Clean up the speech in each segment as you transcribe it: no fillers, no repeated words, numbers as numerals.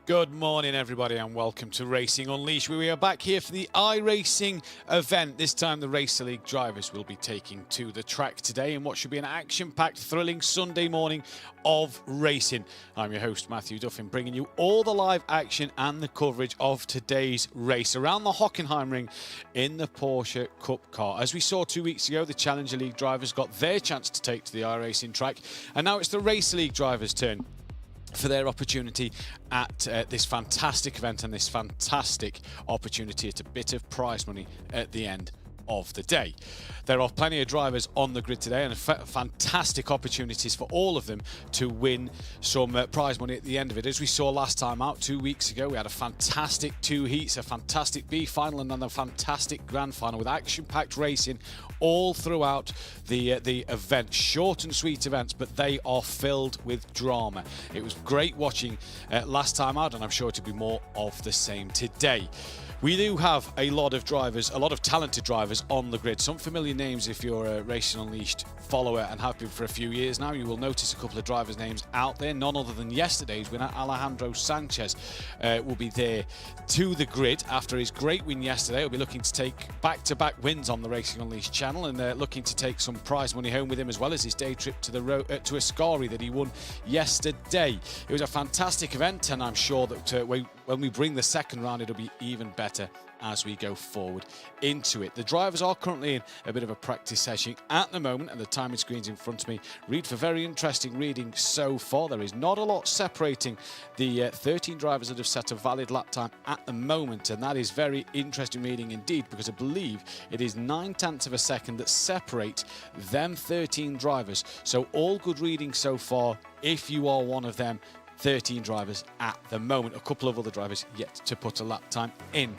Good morning, everybody, and welcome to Racing Unleashed. We are back here for the iRacing event. This time, the Racer League drivers will be taking to the track today in what should be an action-packed, thrilling Sunday morning of racing. I'm your host, Matthew Duffin, bringing you all the live action and the coverage of today's race around the Hockenheim ring in the Porsche Cup car. As we saw 2 weeks ago, the Challenger League drivers got their chance to take to the iRacing track, and now it's the Racer League drivers' turn for their opportunity at this fantastic event and this fantastic opportunity at a bit of prize money at the end of the day. There are plenty of drivers on the grid today and fantastic opportunities for all of them to win some prize money at the end of it. As we saw last time out 2 weeks ago, we had a fantastic 2 heats, a fantastic B final and then a fantastic grand final with action-packed racing all throughout the event. Short and sweet events, but they are filled with drama. It was great watching last time out, and I'm sure it'll be more of the same today. We do have a lot of drivers, a lot of talented drivers on the grid. Some familiar names if you're a Racing Unleashed follower and have been for a few years now. You will notice a couple of drivers' names out there. None other than yesterday's winner, Alejandro Sanchez, will be there to the grid after his great win yesterday. He'll be looking to take back-to-back wins on the Racing Unleashed channel and looking to take some prize money home with him, as well as his day trip to to Ascari that he won yesterday. It was a fantastic event, and I'm sure that when we bring the second round, it'll be even better as we go forward into it. The drivers are currently in a bit of a practice session at the moment, and the timing screens in front of me read for very interesting reading so far. There is not a lot separating the 13 drivers that have set a valid lap time at the moment, and that is very interesting reading indeed, because I believe it is 9/10 of a second that separate them 13 drivers. So all good reading so far if you are one of them 13 drivers at the moment. A couple of other drivers yet to put a lap time in.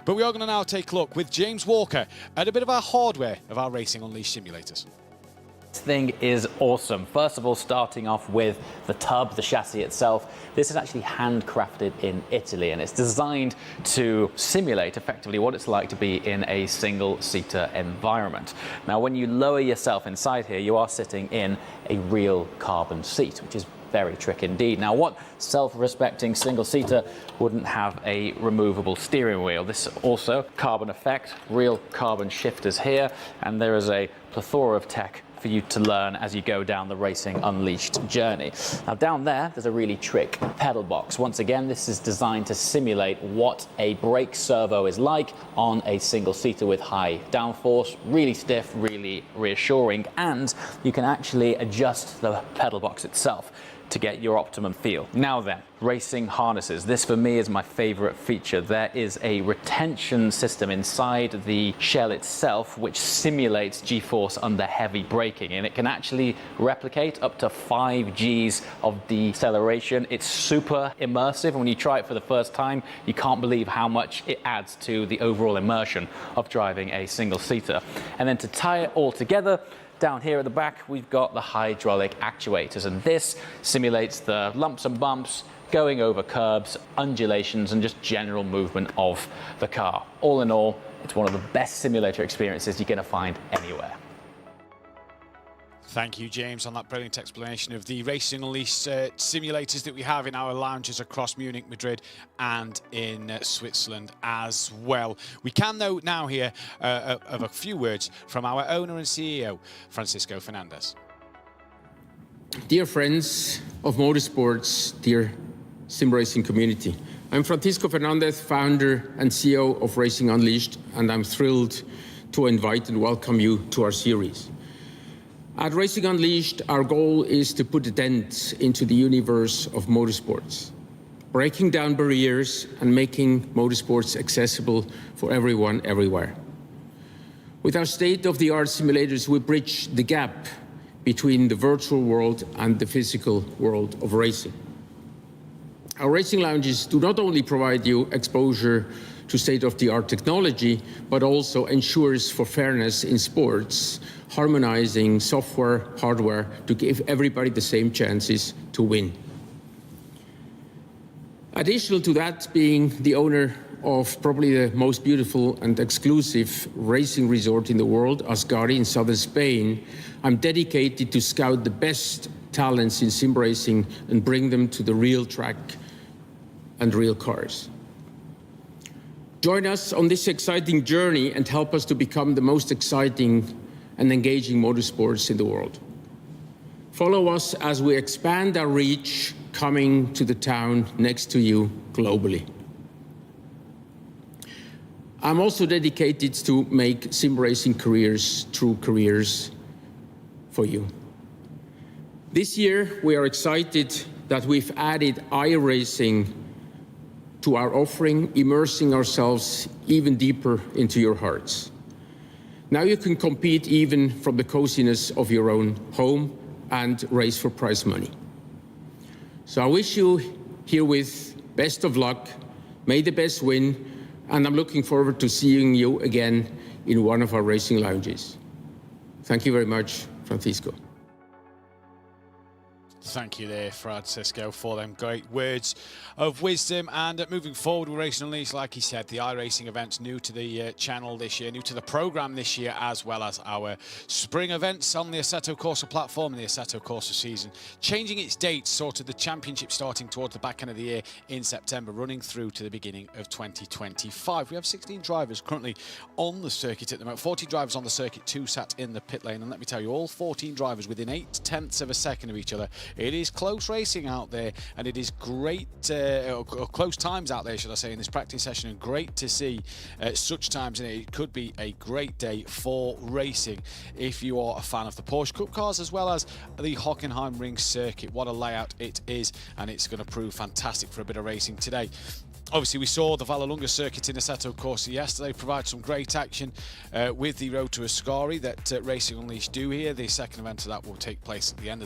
But we are going to now take a look with James Walker at a bit of our hardware of our Racing Unleashed simulators. This thing is awesome. First of all, starting off with the tub, the chassis itself. This is actually handcrafted in Italy, and it's designed to simulate effectively what it's like to be in a single-seater environment. Now, when you lower yourself inside here, you are sitting in a real carbon seat, which is very tricky indeed. Now, what self-respecting single-seater wouldn't have a removable steering wheel? This also carbon effect, real carbon shifters here, and there is a plethora of tech for you to learn as you go down the Racing Unleashed journey. Now, down there's a really trick pedal box. Once again, this is designed to simulate what a brake servo is like on a single-seater with high downforce, really stiff, really reassuring, and you can actually adjust the pedal box itself to get your optimum feel. Now then, racing harnesses. This for me is my favorite feature. There is a retention system inside the shell itself which simulates G-force under heavy braking, and it can actually replicate up to 5 Gs of deceleration. It's super immersive, and when you try it for the first time, you can't believe how much it adds to the overall immersion of driving a single-seater. And then to tie it all together, down here at the back, we've got the hydraulic actuators, and this simulates the lumps and bumps, going over curbs, undulations, and just general movement of the car. All in all, it's one of the best simulator experiences you're going to find anywhere. Thank you, James, on that brilliant explanation of the Racing Unleashed simulators that we have in our lounges across Munich, Madrid, and in Switzerland as well. We can, though, now hear of a few words from our owner and CEO, Francisco Fernandez. Dear friends of motorsports, dear sim racing community, I'm Francisco Fernandez, founder and CEO of Racing Unleashed, and I'm thrilled to invite and welcome you to our series. At Racing Unleashed, our goal is to put a dent into the universe of motorsports, breaking down barriers and making motorsports accessible for everyone, everywhere. With our state-of-the-art simulators, we bridge the gap between the virtual world and the physical world of racing. Our racing lounges do not only provide you exposure to state-of-the-art technology, but also ensures for fairness in sports, harmonizing software, hardware to give everybody the same chances to win. Additional to that, being the owner of probably the most beautiful and exclusive racing resort in the world, Ascari in southern Spain, I'm dedicated to scout the best talents in sim racing and bring them to the real track and real cars. Join us on this exciting journey and help us to become the most exciting and engaging motorsports in the world. Follow us as we expand our reach, coming to the town next to you globally. I'm also dedicated to make sim racing careers true careers for you. This year, we are excited that we've added iRacing to our offering, immersing ourselves even deeper into your hearts. Now you can compete even from the coziness of your own home and race for prize money. So I wish you herewith best of luck, may the best win, and I'm looking forward to seeing you again in one of our racing lounges. Thank you very much, Francisco. Thank you there, Francisco, for them great words of wisdom. And moving forward with Racing Unleashed, like he said, the iRacing events new to the channel this year, new to the programme this year, as well as our spring events on the Assetto Corsa platform and the Assetto Corsa season. Changing its dates, sort of the championship starting towards the back end of the year in September, running through to the beginning of 2025. We have 16 drivers currently on the circuit at the moment, 40 drivers on the circuit, 2 sat in the pit lane. And let me tell you, all 14 drivers within 0.8 of a second of each other. It is close racing out there, and it is great, or close times out there, should I say, in this practice session, and great to see such times in it. It could be a great day for racing if you are a fan of the Porsche Cup cars as well as the Hockenheim Ring circuit. What a layout it is, and it's going to prove fantastic for a bit of racing today. Obviously, we saw the Vallelunga circuit in Assetto Corsa yesterday provide some great action with the Road to Ascari that Racing Unleashed do here. The second event of that will take place at the end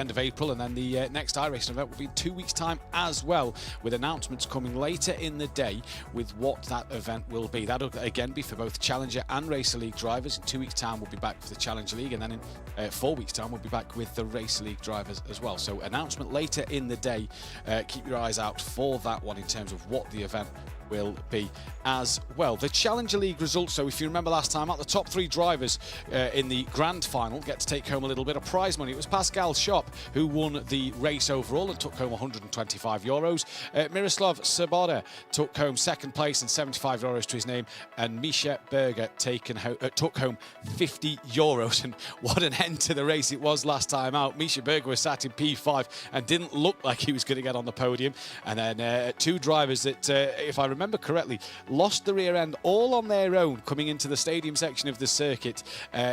of April, and then the next iRacing event will be in 2 weeks' time as well, with announcements coming later in the day with what that event will be. That'll again be for both Challenger and Racer League drivers. In 2 weeks' time, we'll be back for the Challenger League, and then in 4 weeks' time, we'll be back with the Racer League drivers as well. So, announcement later in the day. Keep your eyes out for that one in terms of what the event will be as well. The Challenger League results, so if you remember last time out, the top 3 drivers in the grand final get to take home a little bit of prize money. It was Pascal Schopp who won the race overall and took home €125. Miroslav Svoboda took home second place and €75 to his name, and Misha Berger took home €50. And what an end to the race it was last time out. Misha Berger was sat in P5 and didn't look like he was going to get on the podium. And then 2 drivers that, if I remember correctly, lost the rear end all on their own coming into the stadium section of the circuit,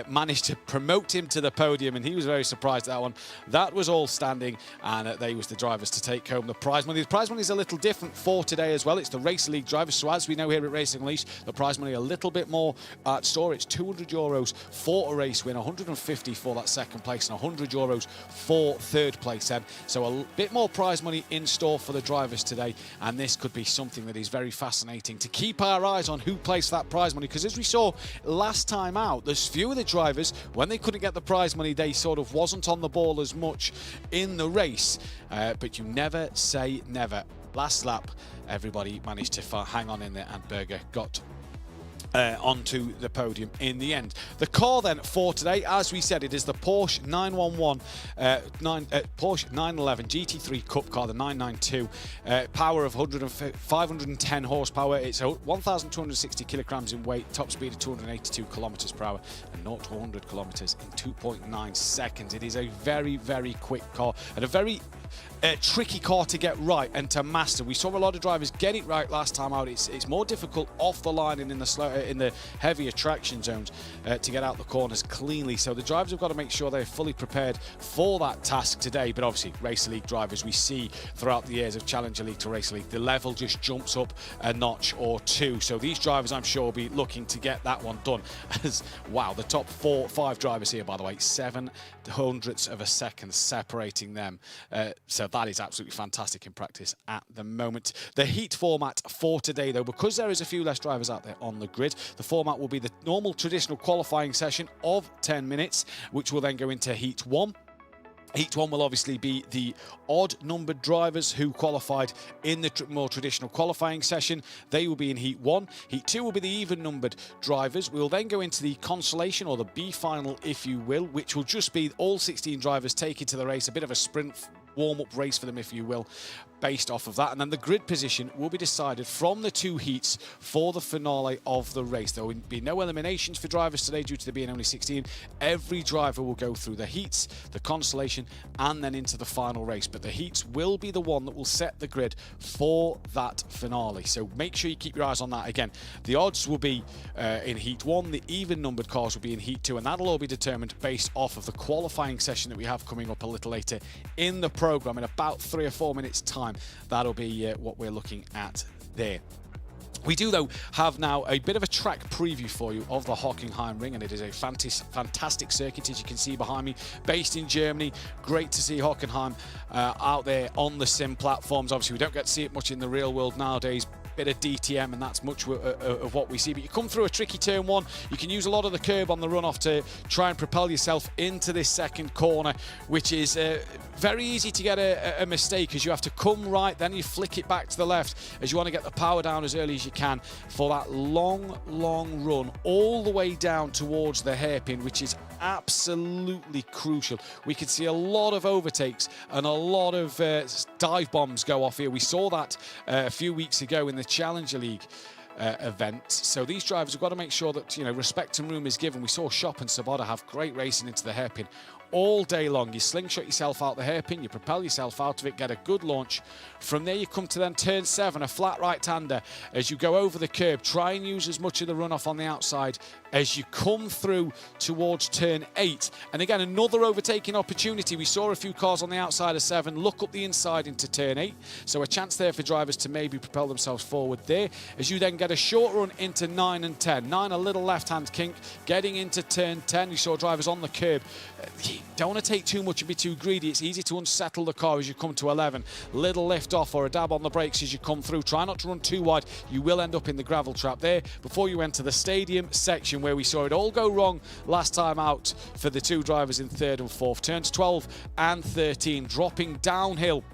managed to promote him to the podium, and he was very surprised at that one. That was all standing, and they was the drivers to take home the prize money. The prize money is a little different for today as well. It's the Racer League drivers, so as we know here at Racing Unleashed, the prize money a little bit more at store. It's €200 for a race win, 150 for that second place, and €100 for third place then. So a bit more prize money in store for the drivers today, and this could be something that is very fascinating to keep our eyes on who plays for that prize money, because as we saw last time out, there's few of the drivers, when they couldn't get the prize money, they sort of wasn't on the ball as much in the race, but you never say never. Last lap, everybody managed to hang on in there, and Berger got onto the podium in the end. The car then for today, as we said, it is the Porsche 911 GT3 Cup car, the 992, power of 510 horsepower. It's 1,260 kilograms in weight, top speed of 282 kilometers per hour, and 0 to 100 kilometers in 2.9 seconds. It is a very, very quick car, and a very tricky car to get right and to master. We saw a lot of drivers get it right last time out. It's more difficult off the line and in the heavier traction zones to get out the corners cleanly. So the drivers have got to make sure they're fully prepared for that task today. But obviously, Racer League drivers, we see throughout the years of Challenger League to Racer League, the level just jumps up a notch or two. So these drivers, I'm sure, will be looking to get that one done. As wow, the top 5 drivers here, by the way, 0.07 of a second separating them. So that is absolutely fantastic in practice at the moment. The heat format for today, though, because there is a few less drivers out there on the grid, the format will be the normal traditional qualifying session of 10 minutes, which will then go into Heat 1. Heat 1 will obviously be the odd-numbered drivers who qualified in the more traditional qualifying session. They will be in Heat 1. Heat 2 will be the even-numbered drivers. We will then go into the Consolation, or the B final, if you will, which will just be all 16 drivers taking to the race, a bit of a sprint warm-up race for them, if you will, based off of that. And then the grid position will be decided from the 2 heats for the finale of the race. There will be no eliminations for drivers today due to there being only 16. Every driver will go through the heats, the Consolation, and then into the final race. But the heats will be the one that will set the grid for that finale. So make sure you keep your eyes on that. Again, the odds will be in Heat 1, the even-numbered cars will be in Heat 2, and that'll all be determined based off of the qualifying session that we have coming up a little later in the programme in about 3 or 4 minutes' time. That'll be what we're looking at there. We do, though, have now a bit of a track preview for you of the Hockenheim Ring, and it is a fantastic circuit, as you can see behind me, based in Germany. Great to see Hockenheim out there on the sim platforms. Obviously, we don't get to see it much in the real world nowadays. Bit of DTM, and that's much of what we see. But you come through a tricky turn 1, you can use a lot of the curb on the runoff to try and propel yourself into this second corner, which is very easy to get a mistake, as you have to come right, then you flick it back to the left, as you want to get the power down as early as you can for that long run all the way down towards the hairpin, which is absolutely crucial. We could see a lot of overtakes and a lot of dive bombs go off here. We saw that a few weeks ago in the Challenger League event. So these drivers have got to make sure that, you know, respect and room is given. We saw Shop and Sabota have great racing into the hairpin all day long. You slingshot yourself out the hairpin, you propel yourself out of it, get a good launch. From there you come to then turn 7, a flat right-hander. As you go over the curb, try and use as much of the runoff on the outside as you come through towards turn 8. And again, another overtaking opportunity. We saw a few cars on the outside of 7 look up the inside into turn 8. So a chance there for drivers to maybe propel themselves forward there. As you then get a short run into 9 and 10. 9, a little left-hand kink. Getting into turn 10, you saw drivers on the curb. You don't want to take too much and be too greedy. It's easy to unsettle the car as you come to 11. Little lift off or a dab on the brakes as you come through. Try not to run too wide. You will end up in the gravel trap there before you enter the stadium section, where we saw it all go wrong last time out for the 2 drivers in 3rd and 4th. Turns 12 and 13, dropping downhill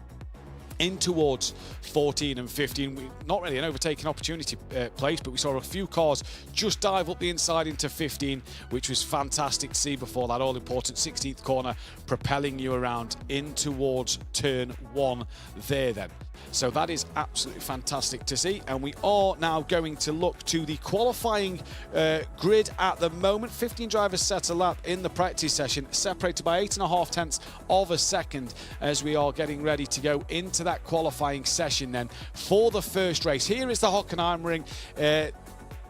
in towards 14 and 15. Not really an overtaking opportunity place, but we saw a few cars just dive up the inside into 15, which was fantastic to see before that all-important 16th corner, propelling you around in towards turn 1 there then. So that is absolutely fantastic to see. And we are now going to look to the qualifying grid at the moment. 15 drivers set a lap in the practice session, separated by 8.5 tenths of a second, as we are getting ready to go into that qualifying session then for the first race. Here is the Hockenheim Ring.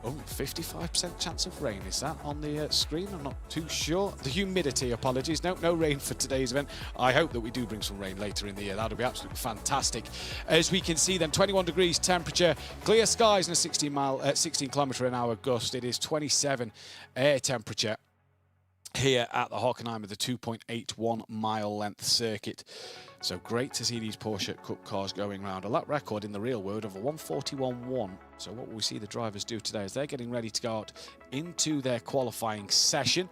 55% chance of rain. Is that on the screen? I'm not too sure. The humidity, apologies. No rain for today's event. I hope that we do bring some rain later in the year. That'll be absolutely fantastic. As we can see then, 21 degrees temperature, clear skies and a 16 kilometre an hour gust. It is 27 air temperature here at the Hockenheim of the 2.81 mile length circuit. So great to see these Porsche Cup cars going round. A lap record in the real world of a 1:41.1. So what will we see the drivers do today as they're getting ready to go out into their qualifying session.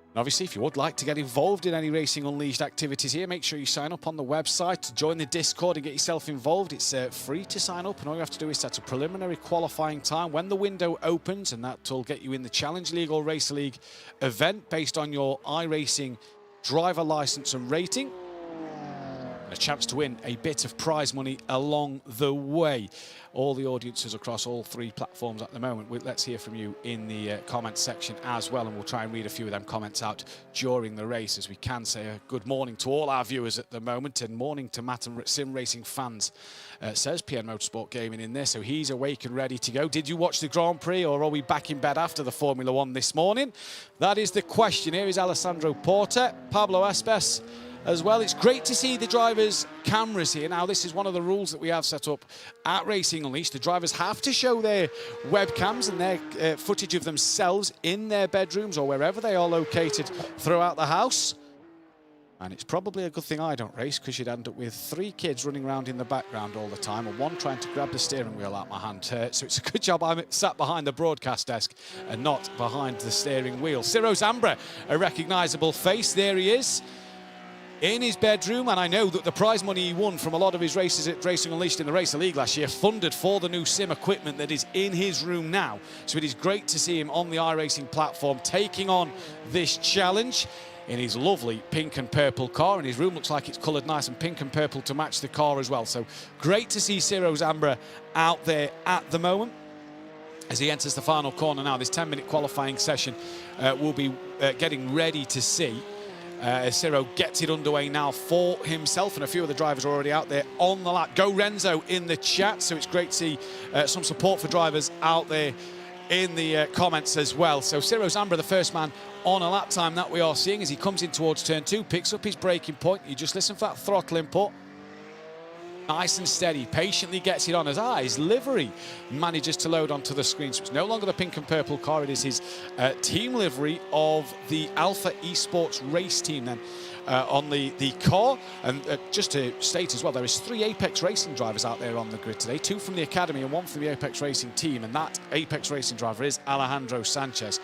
And obviously, if you would like to get involved in any Racing Unleashed activities here, make sure you sign up on the website to join the Discord and get yourself involved. It's free to sign up, and all you have to do is set a preliminary qualifying time when the window opens, and that will get you in the Challenge League or Racer League event based on your iRacing driver license and rating. A chance to win a bit of prize money along the way. All the audiences across all 3 platforms at the moment. Let's hear from you in the comment section as well, and we'll try and read a few of them comments out during the race, as we can say a good morning to all our viewers at the moment, and morning to Matt and Sim Racing fans, says PN Motorsport Gaming in there, so he's awake and ready to go. Did you watch the Grand Prix, or are we back in bed after the Formula 1 this morning? That is the question. Here is Alessandro Porta, Pablo Espes as well. It's great to see the drivers' cameras here. Now, this is one of the rules that we have set up at Racing Unleashed. The drivers have to show their webcams and their footage of themselves in their bedrooms or wherever they are located throughout the house. And it's probably a good thing I don't race, because you'd end up with 3 kids running around in the background all the time, and 1 trying to grab the steering wheel out my hand. So it's a good job I'm sat behind the broadcast desk and not behind the steering wheel. Ciro Zambra, a recognisable face. There he is, in his bedroom, and I know that the prize money he won from a lot of his races at Racing Unleashed in the Racer League last year funded for the new sim equipment that is in his room now. So it is great to see him on the iRacing platform taking on this challenge. in his lovely pink and purple car, and his room looks like it's coloured nice and pink and purple to match the car as well. So great to see Ciro Zambra out there at the moment. As he enters the final corner now, this 10-minute qualifying session will be getting ready to see. Ciro gets it underway now for himself, and a few of the drivers are already out there on the lap. Go Renzo in the chat, so it's great to see some support for drivers out there in the comments as well. So Ciro Zambra, the first man on a lap time that we are seeing as he comes in towards turn 2, picks up his braking point. You just listen for that throttle input. Nice and steady, patiently gets it on as his livery manages to load onto the screen. So it's no longer the pink and purple car, it is his team livery of the Alpha Esports race team then on the car. And just to state as well, there is 3 Apex Racing drivers out there on the grid today, 2 from the Academy and 1 from the Apex Racing team. And that Apex Racing driver is Alejandro Sanchez,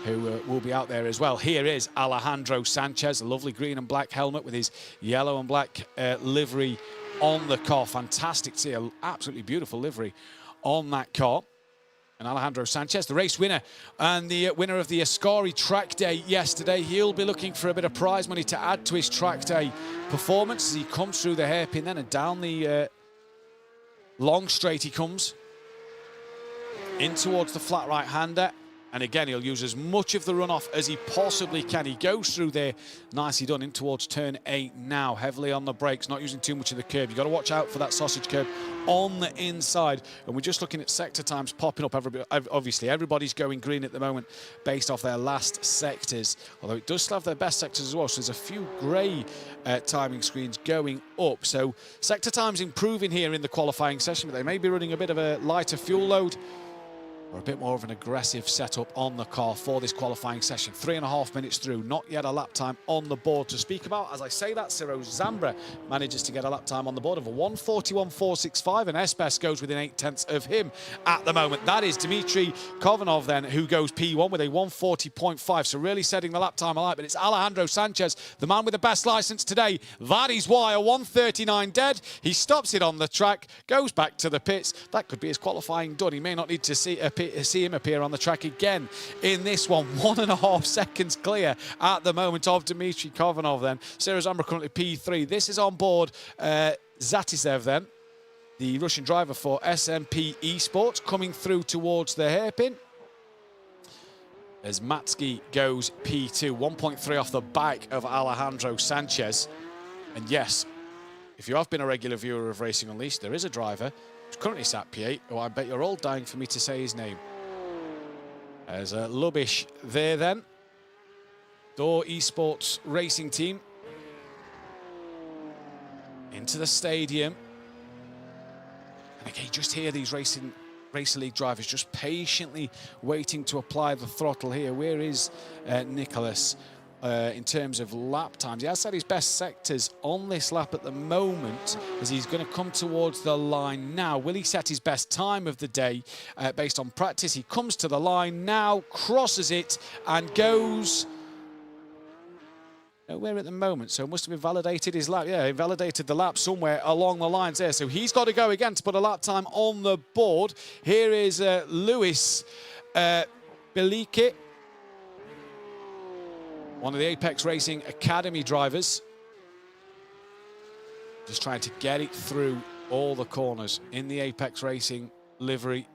who will be out there as well. Here is Alejandro Sanchez, a lovely green and black helmet with his yellow and black livery on the car. Fantastic to see, an absolutely beautiful livery on that car. And Alejandro Sanchez, the race winner and the winner of the Ascari track day yesterday. He'll be looking for a bit of prize money to add to his track day performance as he comes through the hairpin then and down the long straight he comes in towards the flat right-hander. And again, he'll use as much of the runoff as he possibly can. He goes through there, nicely done, in towards turn 8 now, heavily on the brakes, not using too much of the curb. You've got to watch out for that sausage curb on the inside. And we're just looking at sector times popping up. Obviously, everybody's going green at the moment based off their last sectors, although it does still have their best sectors as well. So there's a few grey timing screens going up. So sector times improving here in the qualifying session, but they may be running a bit of a lighter fuel load or a bit more of an aggressive setup on the car for this qualifying session. 3.5 minutes through, not yet a lap time on the board to speak about. As I say that, Ciro Zambra manages to get a lap time on the board of a 1:41.465, and Espes goes within 8/10 of him at the moment. That is Dmitry Kovanov then, who goes P1 with a 1:40.5, so really setting the lap time alight. But it's Alejandro Sanchez, the man with the best licence today. That is why a 1:39 dead. He stops it on the track, goes back to the pits. That could be his qualifying done. He may not need to see him appear on the track again in this one. 1.5 seconds clear at the moment of Dmitry Kovanov then. Ciro Zambra currently P3. This is on board Zatisev then, the Russian driver for SMP Esports, coming through towards the hairpin as Matsky goes P2, 1.3 off the back of Alejandro Sanchez. And yes, if you have been a regular viewer of Racing Unleashed, there is a driver who's currently sat P8, who I bet you're all dying for me to say his name. There's a Lubish there then. Door Esports racing team into the stadium. And again, just hear these Racing League drivers just patiently waiting to apply the throttle here. Where is Nicholas in terms of lap times? He has set his best sectors on this lap at the moment as he's going to come towards the line now. Will he set his best time of the day based on practice? He comes to the line now, crosses it and goes nowhere at the moment, so it must have invalidated his lap. Yeah, invalidated the lap somewhere along the lines there. So he's got to go again to put a lap time on the board. Here is Luis Belike, one of the Apex Racing Academy drivers. Just trying to get it through all the corners in the Apex Racing livery.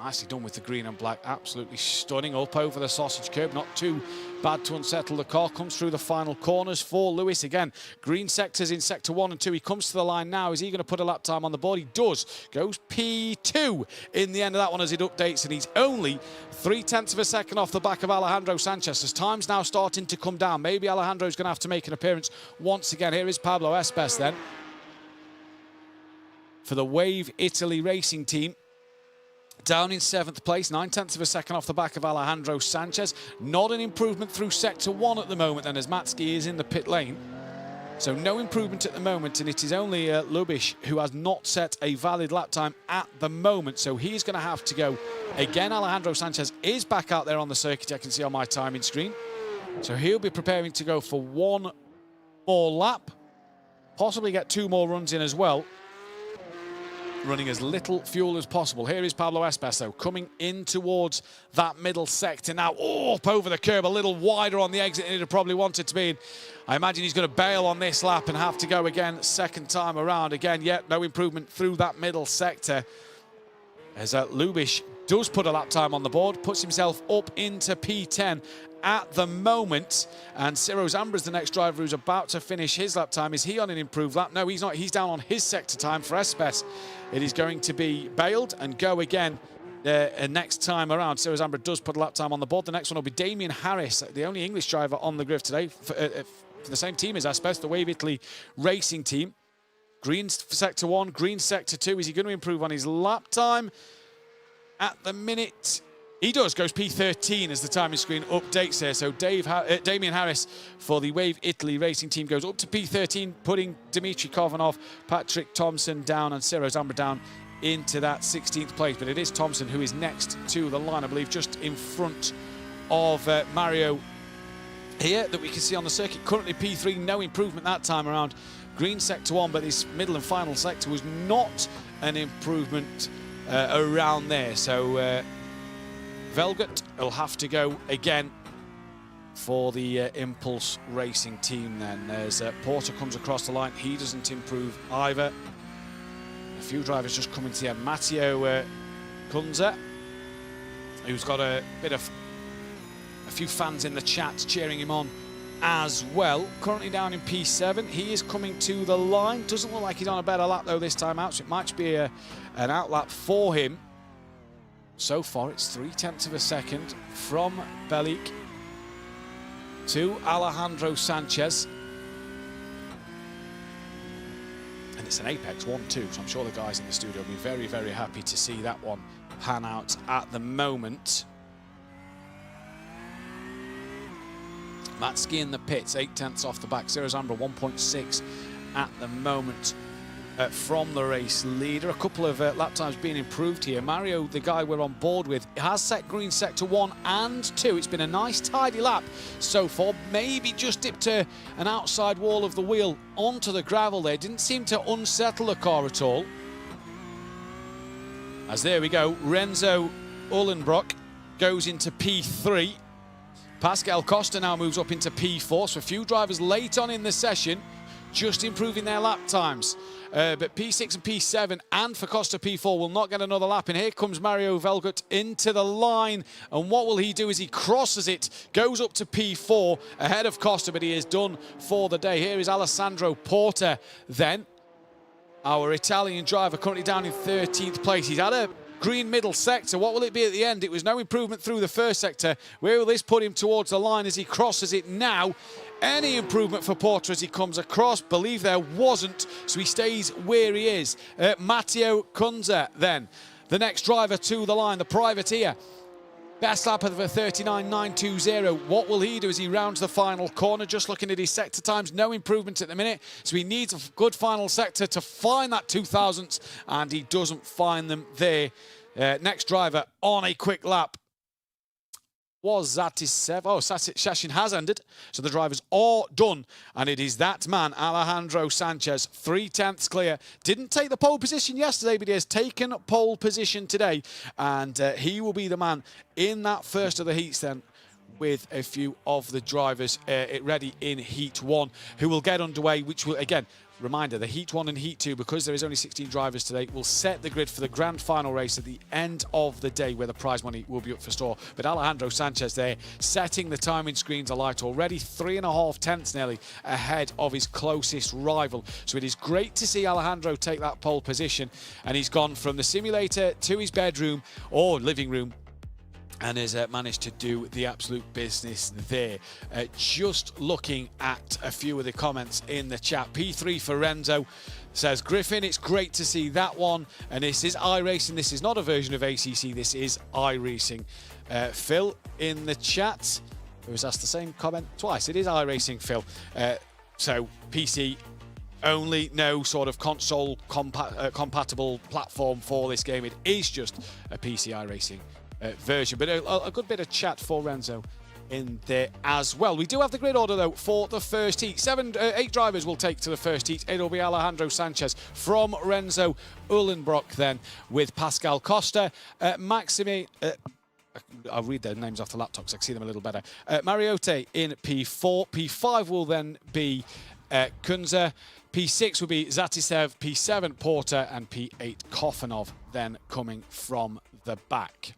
Nicely done with the green and black, absolutely stunning. Up over the sausage curb, not too bad to unsettle the car. Comes through the final corners for Lewis again. Green sectors in sector 1 and 2. He comes to the line now. Is he going to put a lap time on the board? He does. Goes P2 in the end of that one as it updates, and he's only 0.3 of a second off the back of Alejandro Sanchez. As time's now starting to come down, maybe Alejandro's going to have to make an appearance once again. Here is Pablo Espes then for the Wave Italy racing team. Down in 7th place, 0.9 of a second off the back of Alejandro Sanchez. Not an improvement through sector 1 at the moment then, as Matsky is in the pit lane. So no improvement at the moment, and it is only Lubish who has not set a valid lap time at the moment. So he's going to have to go again. Alejandro Sanchez is back out there on the circuit, I can see on my timing screen. So he'll be preparing to go for one more lap, possibly get 2 more runs in as well. running as little fuel as possible. Here is Pablo Espeso coming in towards that middle sector now. Oh, up over the curb, a little wider on the exit than he'd have probably wanted to be. I imagine he's going to bail on this lap and have to go again second time around. Again, yet no improvement through that middle sector. As Lubisz does put a lap time on the board, puts himself up into P10 at the moment. And Ciro Zambra's the next driver who's about to finish his lap time. Is he on an improved lap? No, he's not. He's down on his sector time for Espes. It is going to be bailed and go again next time around. Ciro Zambra does put a lap time on the board. The next one will be Damien Harris, the only English driver on the grid today for the same team as Espes, the Wave Italy racing team. Green sector 1, green sector 2. Is he going to improve on his lap time? At the minute, he does, goes P13 as the timing screen updates here. So Damien Harris for the Wave Italy racing team goes up to P13, putting Dmitry Kovanov, Patrick Thompson down and Ciro Zambra down into that 16th place. But it is Thompson who is next to the line, I believe, just in front of Mario here that we can see on the circuit. Currently P3, no improvement that time around. Green sector 1, but this middle and final sector was not an improvement around there. So Velgut will have to go again for the Impulse Racing team then. As Porter comes across the line, he doesn't improve either. A few drivers just coming to the end. Matteo Kunze, who's got a few fans in the chat cheering him on as well. Currently down in P7. He is coming to the line. Doesn't look like he's on a better lap though this time out, so it might be an outlap for him. So far it's 0.3 of a second from Belik to Alejandro Sanchez. And it's an Apex 1-2, so I'm sure the guys in the studio will be very, very happy to see that one pan out at the moment. Matski in the pits, 0.8 off the back. Ciro Zambra 1.6 at the moment from the race leader. A couple of lap times being improved here. Mario, the guy we're on board with, has set green sector 1 and 2. It's been a nice tidy lap so far. Maybe just dipped an outside wall of the wheel onto the gravel there. Didn't seem to unsettle the car at all. As there we go, Renzo Uhlenbrock goes into P3. Pascal Costa now moves up into P4, so a few drivers late on in the session just improving their lap times. But P6 and P7 and for Costa P4 will not get another lap. And here comes Mario Velgut into the line. And what will he do as he crosses it, goes up to P4 ahead of Costa, but he is done for the day. Here is Alessandro Porta then, our Italian driver, currently down in 13th place. He's had a green middle sector. What will it be at the end? It was no improvement through the first sector. Where will this put him towards the line as he crosses it now? Any improvement for Porter as he comes across? Believe there wasn't, so he stays where he is. Matteo Kunze then, the next driver to the line, the privateer. Best lap of a 39.920. What will he do as he rounds the final corner? Just looking at his sector times, no improvement at the minute. So he needs a good final sector to find that 2000th, and he doesn't find them there. Next driver on a quick lap was Zatisev. Oh, Session has ended, so the drivers are done, and it is that man, Alejandro Sanchez, 0.3 clear. Didn't take the pole position yesterday, but he has taken pole position today, and he will be the man in that first of the heats then, with a few of the drivers ready in Heat 1, who will get underway, which will, again, reminder, the Heat 1 and Heat 2, because there is only 16 drivers today, will set the grid for the grand final race at the end of the day, where the prize money will be up for store. But Alejandro Sanchez there, setting the timing screens alight already, 3.5 tenths nearly ahead of his closest rival. So it is great to see Alejandro take that pole position, and he's gone from the simulator to his bedroom or living room, and has managed to do the absolute business there. Just looking at a few of the comments in the chat. P3 for Renzo says, Griffin, it's great to see that one. And this is iRacing. This is not a version of ACC. This is iRacing. Phil in the chat, who has asked the same comment twice. It is iRacing, Phil. So PC only, no sort of console compatible platform for this game. It is just a PC iRacing version. But a good bit of chat for Renzo in there as well. We do have the grid order though for the first heat. 8 drivers will take to the first heat. It'll be Alejandro Sanchez from Renzo Uhlenbrock then with Pascal Costa, Maxime. I'll read their names off the laptop because I can see them a little better. Mariotti in P4. P5 will then be Kunze. P6 will be Zatisev. P7 Porter, and P8 Kofanov then coming from the back.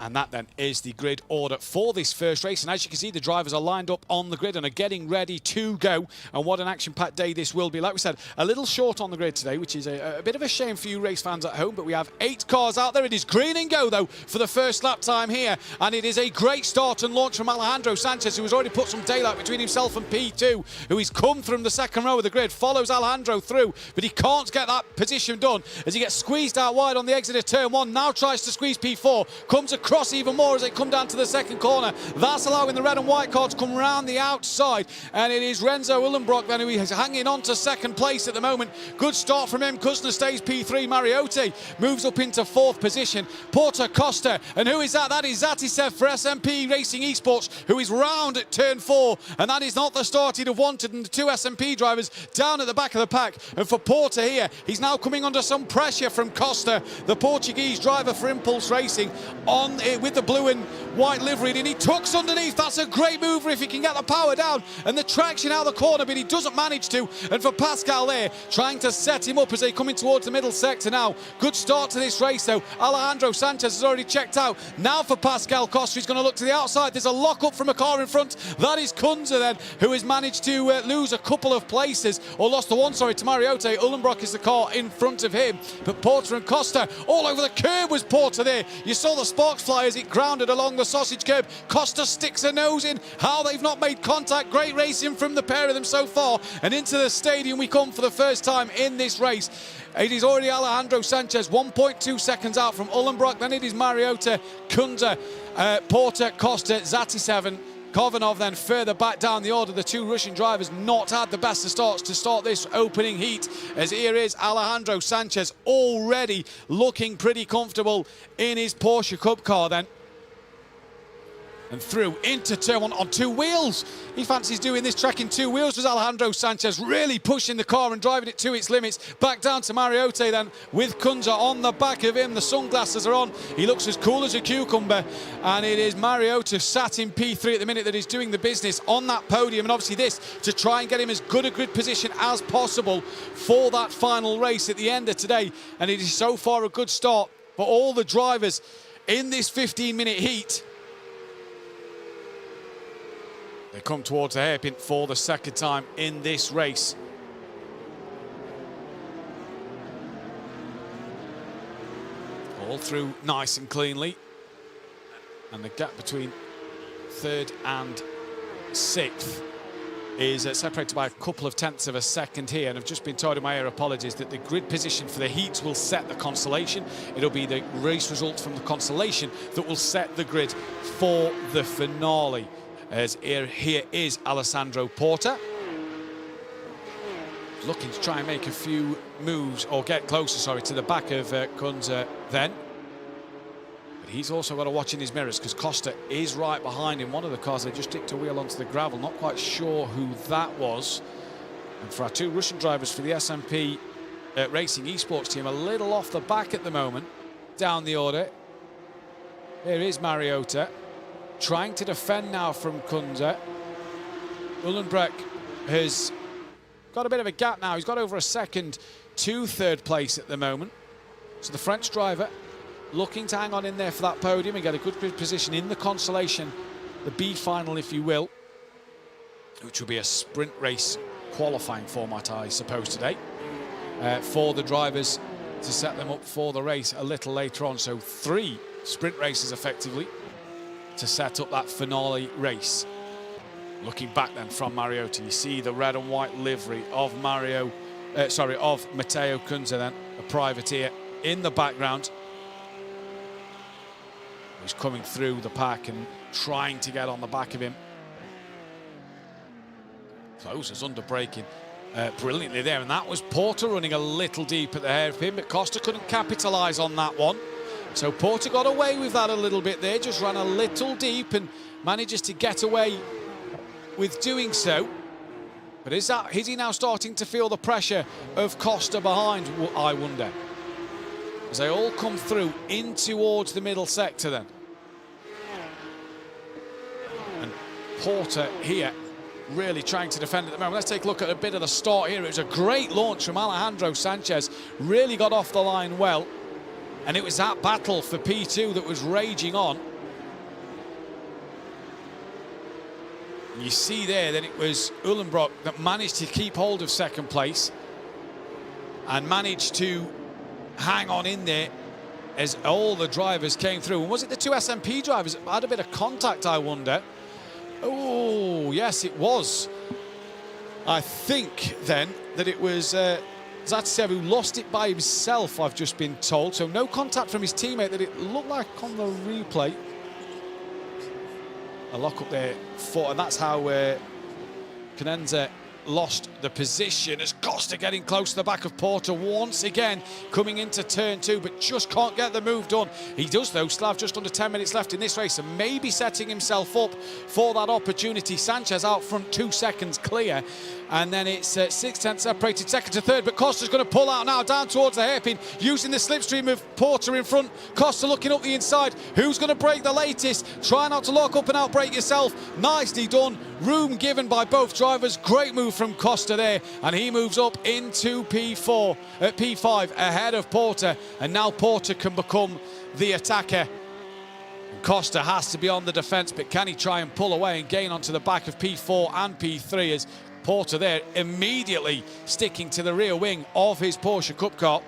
And that then is the grid order for this first race. And as you can see, the drivers are lined up on the grid and are getting ready to go. And what an action-packed day this will be. Like we said, a little short on the grid today, which is a bit of a shame for you race fans at home. But we have 8 cars out there. It is green and go, though, for the first lap time here. And it is a great start and launch from Alejandro Sanchez, who has already put some daylight between himself and P2, who has come from the second row of the grid, follows Alejandro through, but he can't get that position done as he gets squeezed out wide on the exit of turn 1. Now tries to squeeze P4, comes across even more as they come down to the second corner. That's allowing the red and white car to come round the outside, and it is Renzo Uhlenbrock then who is hanging on to second place at the moment. Good start from him. Kuzna stays P3. Mariotti moves up into 4th position. Porter, Costa, and who is that? That is Zatisev for SMP Racing Esports, who is round at turn 4, and that is not the start he'd have wanted. And the 2 SMP drivers down at the back of the pack. And for Porter here, he's now coming under some pressure from Costa, the Portuguese driver for Impulse Racing, on with the blue and white livery, and he tucks underneath. That's a great mover if he can get the power down and the traction out of the corner, but he doesn't manage to. And for Pascal there, trying to set him up as they come in towards the middle sector now. Good start to this race though. Alejandro Sanchez has already checked out. Now for Pascal Costa, he's going to look to the outside. There's a lock up from a car in front. That is Kunze then, who has managed to lose a couple of places, or lost the one, sorry, to Mariotti. Uhlenbrock is the car in front of him, but Porter and Costa all over the curb was Porter there. You saw the sparks fly as it grounded along the sausage curb. Costa sticks her nose in. How they've not made contact. Great racing from the pair of them so far. And into the stadium we come for the first time in this race. It is already Alejandro Sanchez, 1.2 seconds out from Uhlenbrock. Then it is Mariotti, Kunze, Porter, Costa, Zatisev, Kovanov then further back down the order. The 2 Russian drivers not had the best of starts to start this opening heat, as here is Alejandro Sanchez already looking pretty comfortable in his Porsche Cup car then. And through into turn 1 on 2 wheels. He fancies doing this track in 2 wheels. Was Alejandro Sanchez really pushing the car and driving it to its limits. Back down to Mariotti then with Kunze on the back of him. The sunglasses are on. He looks as cool as a cucumber. And it is Mariotti sat in P3 at the minute that is doing the business on that podium. And obviously this to try and get him as good a grid position as possible for that final race at the end of today. And it is so far a good start for all the drivers in this 15-minute heat. They come towards the hairpin for the second time in this race. All through nice and cleanly. And the gap between 3rd and 6th is separated by a couple of tenths of a second here. And I've just been told in my ear, apologies, that the grid position for the heats will set the Consolation. It'll be the race result from the Consolation that will set the grid for the finale. As here is Alessandro Porta. Looking to try and make a few moves, or get closer, sorry, to the back of Kunze then. But he's also got to watch in his mirrors because Costa is right behind him. One of the cars, they just dipped a wheel onto the gravel. Not quite sure who that was. And for our 2 Russian drivers for the SMP Racing Esports team, a little off the back at the moment. Down the order. Here is Mariotti. Trying to defend now from Kunze. Uhlenbrock has got a bit of a gap now. He's got over a second to 3rd place at the moment. So the French driver looking to hang on in there for that podium and get a good position in the Consolation, the B final, if you will, which will be a sprint race qualifying format, I suppose, today, for the drivers to set them up for the race a little later on. So 3 sprint races effectively to set up that finale race. Looking back then from Mariotti, you see the red and white livery of Matteo Kunze then, a privateer in the background. He's coming through the pack and trying to get on the back of him. Closes under braking brilliantly there, and that was Porter running a little deep at the hairpin, but Costa couldn't capitalise on that one. So Porter got away with that a little bit there, just ran a little deep and manages to get away with doing so. But is he now starting to feel the pressure of Costa behind, I wonder? As they all come through in towards the middle sector then. And Porter here really trying to defend at the moment. Let's take a look at a bit of the start here. It was a great launch from Alejandro Sanchez. Really got off the line well. And it was that battle for P2 that was raging on. You see there that it was Uhlenbrock that managed to keep hold of second place and managed to hang on in there as all the drivers came through. And was it the two SMP drivers that had a bit of contact, I wonder? Oh, yes, it was. I think then that it was Zatsev who lost it by himself, I've just been told. So no contact from his teammate that it looked like on the replay. A lock up there for, and that's how Canenza lost the position as Costa getting close to the back of Porter once again, coming into turn 2, but just can't get the move done. He does though, still have just under 10 minutes left in this race and maybe setting himself up for that opportunity. Sanchez out front 2 seconds clear, and then it's 6/10 separated second to third, but Costa's going to pull out now down towards the hairpin using the slipstream of Porter in front. Costa looking up the inside. Who's going to break the latest? Try not to lock up and outbreak yourself. Nicely done. Room given by both drivers. Great move from Costa there, and he moves up into P5 ahead of Porter, and now Porter can become the attacker. Costa has to be on the defence, but can he try and pull away and gain onto the back of P4 and P3 as Porter there immediately sticking to the rear wing of his Porsche Cup car.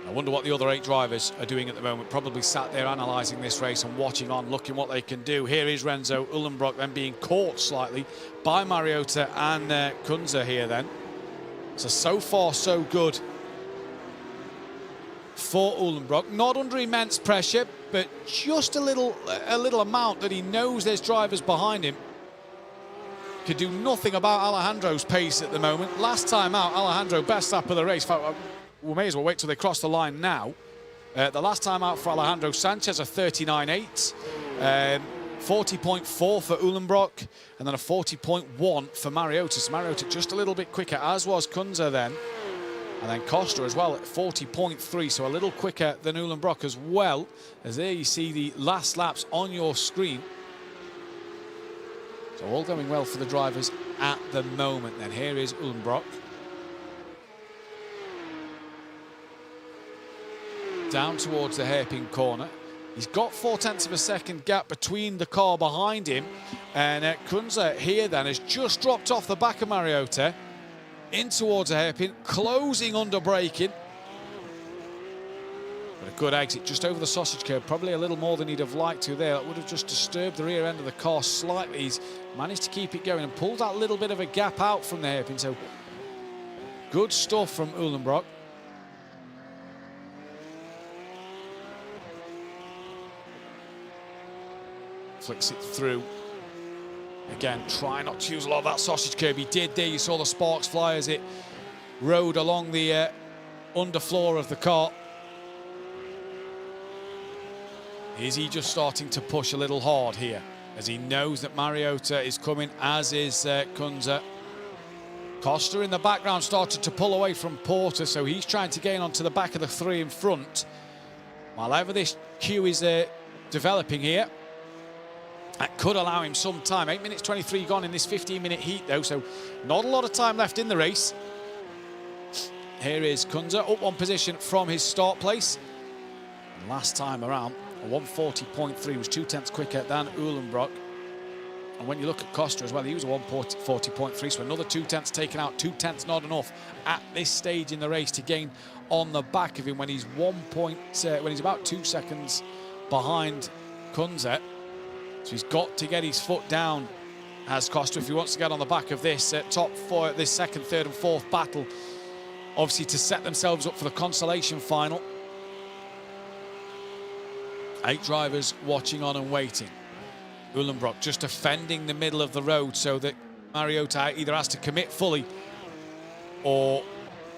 I wonder what the other 8 drivers are doing at the moment. Probably sat there analysing this race and watching on, looking what they can do. Here is Renzo Uhlenbrock then being caught slightly by Mariota and Kunze here then. So far so good for Uhlenbrock. Not under immense pressure, but just a little amount that he knows there's drivers behind him. Could do nothing about Alejandro's pace at the moment. Last time out, Alejandro best lap of the race. We may as well wait till they cross the line now. The last time out for Alejandro Sanchez, a 39.8. 40.4 for Uhlenbrock, and then a 40.1 for Mariota. So Mariota just a little bit quicker, as was Kunze then. And then Costa as well at 40.3, so a little quicker than Uhlenbrock as well. As there you see the last laps on your screen. So all going well for the drivers at the moment. Then here is Uhlenbrock. Down towards the hairpin corner. He's got 0.4 of a second gap between the car behind him. And Kunze here then has just dropped off the back of Mariota in towards the hairpin, closing under braking. But a good exit just over the sausage curb, probably a little more than he'd have liked to there. That would have just disturbed the rear end of the car slightly. He's managed to keep it going and pulled that little bit of a gap out from the hairpin. So good stuff from Uhlenbrock. Flicks it through. Again, try not to use a lot of that sausage curb. He did there. You saw the sparks fly as it rode along the underfloor of the car. Is he just starting to push a little hard here? As he knows that Mariota is coming, as is Kunze. Costa in the background started to pull away from Porter, so he's trying to gain onto the back of the 3 in front. While ever this queue is developing here, that could allow him some time. 8 minutes 23 gone in this 15-minute heat though, so not a lot of time left in the race. Here is Kunze up 1 position from his start place. And last time around, a 140.3 was 0.2 quicker than Uhlenbrock. And when you look at Costa as well, he was a 140.3, so another 0.2 taken out. 0.2 not enough at this stage in the race to gain on the back of him when he's when he's about 2 seconds behind Kunze. So he's got to get his foot down as Costa if he wants to get on the back of this top 4, this 2nd, 3rd and 4th battle, obviously to set themselves up for the Consolation final. 8 drivers watching on and waiting. Uhlenbrock just defending the middle of the road so that Mariota either has to commit fully or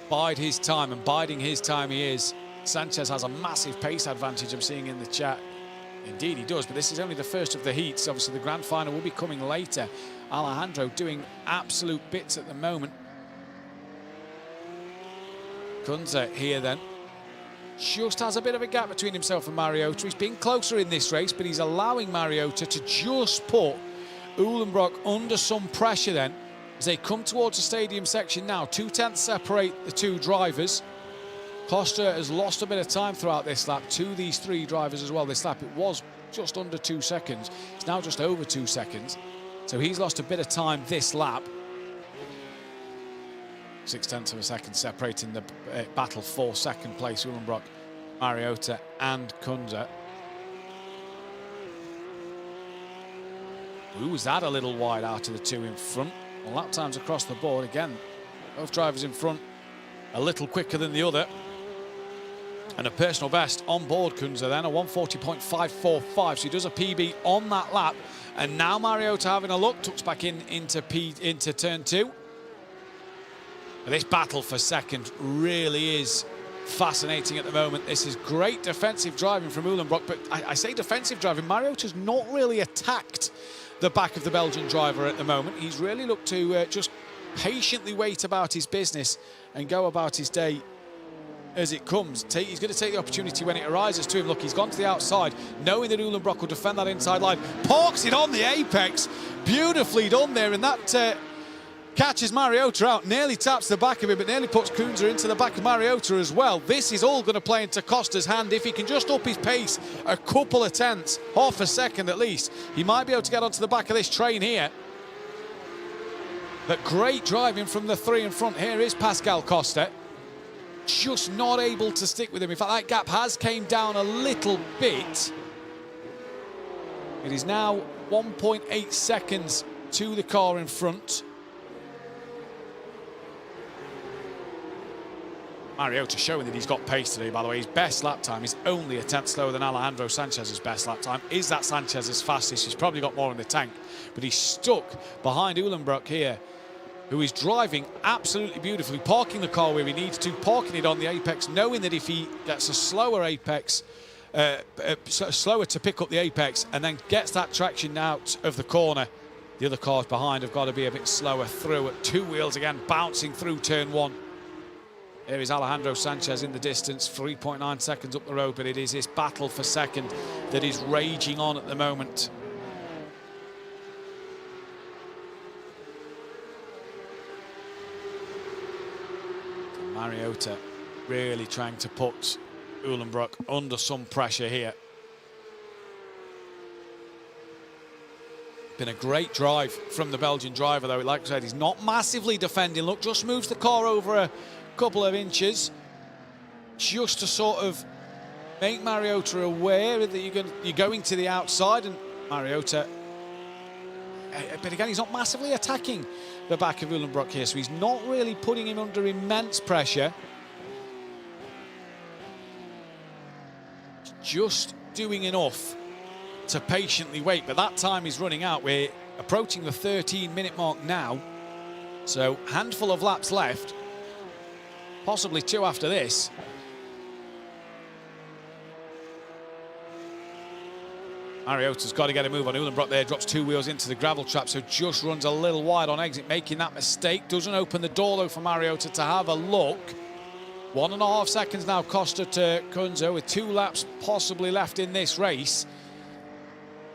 bide his time, and biding his time he is Sanchez has a massive pace advantage, I'm seeing in the chat. Indeed he does, but this is only the first of the heats. Obviously the grand final will be coming later. Alejandro doing absolute bits at the moment. Kunze here then. Just has a bit of a gap between himself and Mariota. He's been closer in this race, but he's allowing Mariota to just put Uhlenbrock under some pressure then. As they come towards the stadium section now, 2/10 separate the two drivers. Costa has lost a bit of time throughout this lap to these three drivers as well. This lap, it was just under 2 seconds. It's now just over 2 seconds. So he's lost a bit of time this lap. 0.6 of a second separating the battle for second place. Uhlenbrock, Mariota and Kunze. Ooh, was that a little wide out of the two in front? Well, lap times across the board again. Both drivers in front a little quicker than the other. And a personal best on board Kunze then, a 140.545. So he does a PB on that lap. And now Mariota having a look, tucks back into turn 2. And this battle for second really is fascinating at the moment. This is great defensive driving from Uhlenbrock, but I say defensive driving. Mariota's not really attacked the back of the Belgian driver at the moment. He's really looked to just patiently wait about his business and go about his day as it comes. He's going to take the opportunity when it arises to him. Look, he's gone to the outside, knowing that Uhlenbrock will defend that inside line. Parks it on the apex. Beautifully done there, and that catches Mariota out. Nearly taps the back of him, but nearly puts Kunze into the back of Mariota as well. This is all going to play into Costa's hand. If he can just up his pace a couple of tenths, half a second at least, he might be able to get onto the back of this train here. But great driving from the three in front. Here is Pascal Costa. Just not able to stick with him. In fact, that gap has came down a little bit. It is now 1.8 seconds to the car in front. Mariota showing that he's got pace today, by the way. His best lap time is only a tenth slower than Alejandro Sanchez's best lap time. Is that Sanchez's fastest? He's probably got more in the tank, but he's stuck behind Uhlenbrock here, who is driving absolutely beautifully, parking the car where he needs to, parking it on the apex, knowing that if he gets a slower apex, slower to pick up the apex, and then gets that traction out of the corner, the other cars behind have got to be a bit slower through at two wheels again, bouncing through turn 1. Here is Alejandro Sanchez in the distance, 3.9 seconds up the road, but it is his battle for second that is raging on at the moment. Mariota really trying to put Uhlenbrock under some pressure here. Been a great drive from the Belgian driver, though. Like I said, he's not massively defending. Look, just moves the car over a couple of inches, just to sort of make Mariota aware that you're going to the outside, and Mariota, but again, he's not massively attacking the back of Uhlenbrock here, so he's not really putting him under immense pressure. Just doing enough to patiently wait, but that time is running out. We're approaching the 13-minute mark now, so handful of laps left, possibly 2 after this. Mariota's got to get a move on Uhlenbrock there, drops 2 wheels into the gravel trap, so just runs a little wide on exit, making that mistake. Doesn't open the door, though, for Mariota to have a look. 1.5 seconds now, Costa to Kunze, with 2 laps possibly left in this race.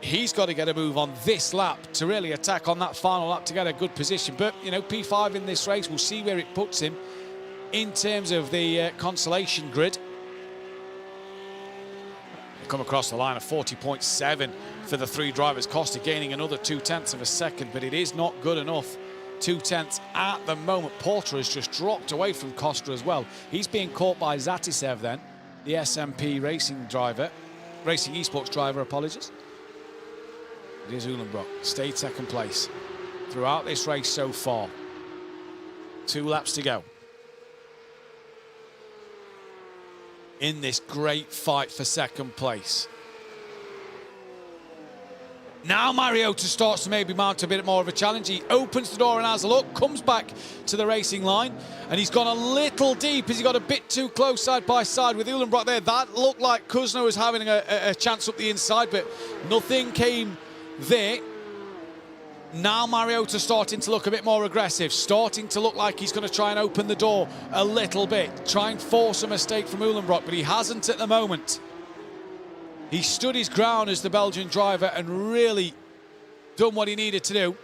He's got to get a move on this lap to really attack on that final lap to get a good position. But, you know, P5 in this race, we'll see where it puts him in terms of the consolation grid. Come across the line of 40.7 for the 3 drivers. Costa gaining another 0.2 of a second, but it is not good enough. 0.2 at the moment. Porter has just dropped away from Costa as well. He's being caught by Zatisev then, the SMP racing driver, racing esports driver, apologies. It is Uhlenbrock, stayed second place throughout this race so far. 2 laps to go in this great fight for second place. Now Mariota starts to maybe mount a bit more of a challenge. He opens the door and has a look, comes back to the racing line, and he's gone a little deep as he got a bit too close side by side with Uhlenbrock there. That looked like Kuzno was having a chance up the inside, but nothing came there. Now Mariota starting to look a bit more aggressive, starting to look like he's going to try and open the door a little bit, try and force a mistake from Uhlenbrock, but he hasn't at the moment. He stood his ground as the Belgian driver and really done what he needed to do.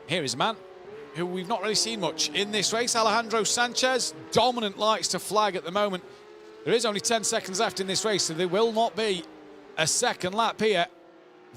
Here is a man who we've not really seen much in this race, Alejandro Sanchez. Dominant, likes to flag at the moment. There is only 10 seconds left in this race, so there will not be a second lap here.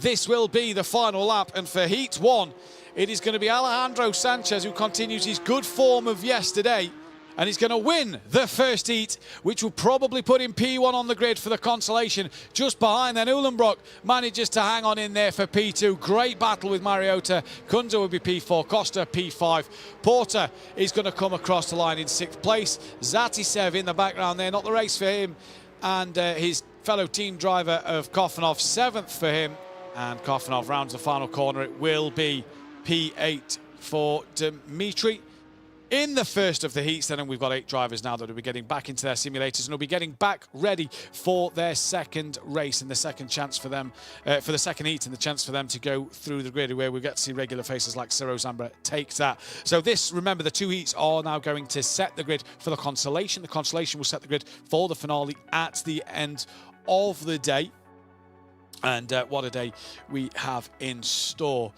This will be the final lap, and for Heat 1, it is going to be Alejandro Sanchez who continues his good form of yesterday, and he's going to win the first heat, which will probably put him P1 on the grid for the Consolation. Just behind then, Uhlenbrock manages to hang on in there for P2. Great battle with Mariota. Kunze will be P4, Costa P5. Porter is going to come across the line in 6th place. Zatisev in the background there, not the race for him. And his fellow team driver of Kofanov, 7th for him. And Kofanov rounds the final corner. It will be P8 for Dimitri. In the first of the heats, then, and we've got 8 drivers now that will be getting back into their simulators and will be getting back ready for their second race and the second chance for them, for the second heat and the chance for them to go through the grid, where we get to see regular faces like Ciro Zambra take that. So this, remember, the 2 heats are now going to set the grid for the Consolation. The Consolation will set the grid for the finale at the end of the day. And what a day we have in store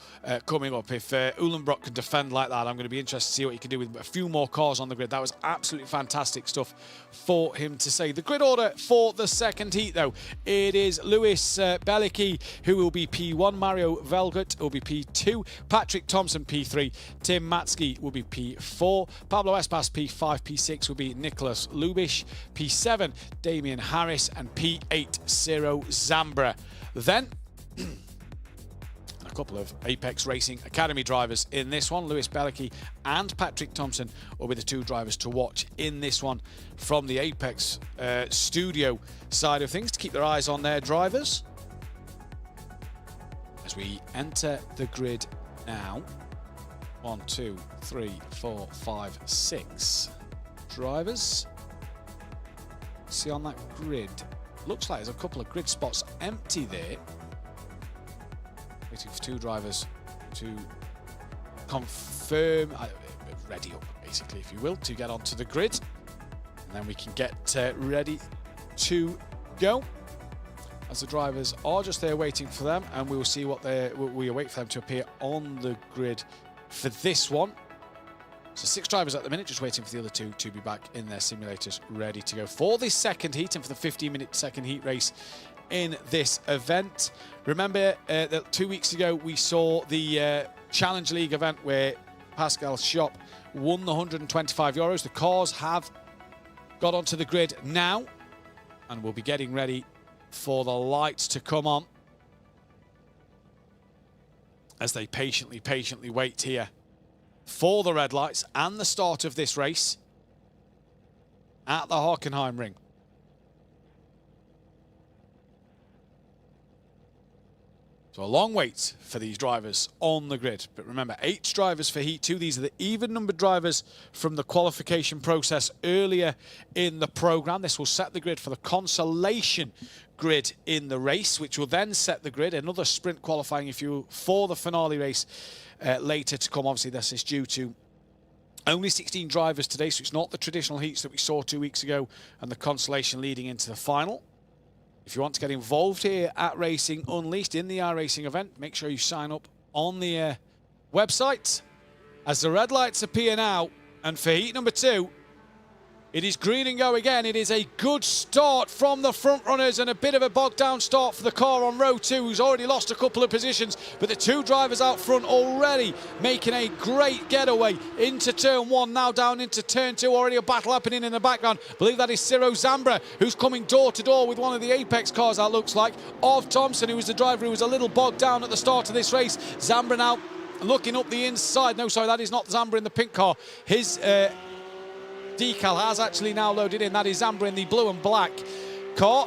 coming up. If Uhlenbrock can defend like that, I'm going to be interested to see what he can do with a few more cars on the grid. That was absolutely fantastic stuff for him to say. The grid order for the second heat, though, it is Lewis Belicki, who will be P1, Mario Velgut will be P2, Patrick Thompson P3, Tim Matsky will be P4, Pablo Espas P5, P6 will be Nicholas Lubish, P7, Damian Harris, and P8, Ciro Zambra. Then, a couple of Apex Racing Academy drivers in this one. Lewis Belicki and Patrick Thompson will be the 2 drivers to watch in this one from the Apex studio side of things, to keep their eyes on their drivers. As we enter the grid now, 1, 2, 3, 4, 5, 6 drivers. See on that grid. Looks like there's a couple of grid spots empty there. Waiting for 2 drivers to confirm, ready up basically, if you will, to get onto the grid. And then we can get ready to go. As the drivers are just there waiting for them, and we will see what we await for them to appear on the grid for this one. So 6 drivers at the minute, just waiting for the other 2 to be back in their simulators, ready to go for this second heat and for the 15-minute second heat race in this event. Remember that 2 weeks ago we saw the Challenge League event where Pascal Schopp won the €125. The cars have got onto the grid now, and we'll be getting ready for the lights to come on as they patiently wait here for the red lights and the start of this race at the Hockenheim ring. So a long wait for these drivers on the grid. But remember, 8 drivers for Heat 2. These are the even-numbered drivers from the qualification process earlier in the programme. This will set the grid for the Consolation grid in the race, which will then set the grid, another sprint qualifying, if you will, for the finale race later to come. Obviously, this is due to only 16 drivers today, so it's not the traditional heats that we saw 2 weeks ago and the Consolation leading into the final. If you want to get involved here at Racing Unleashed in the iRacing event, make sure you sign up on the website. As the red lights appear now, and for heat number 2, it is green and go again. It is a good start from the front runners and a bit of a bogged down start for the car on row 2, who's already lost a couple of positions. But the 2 drivers out front already making a great getaway into turn 1, now down into turn 2. Already a battle happening in the background. I believe that is Ciro Zambra, who's coming door to door with one of the Apex cars, that looks like, of Thompson, who was the driver who was a little bogged down at the start of this race. Zambra now looking up the inside. No, sorry, that is not Zambra in the pink car. His decal has actually now loaded in. That is Zambra in the blue and black car.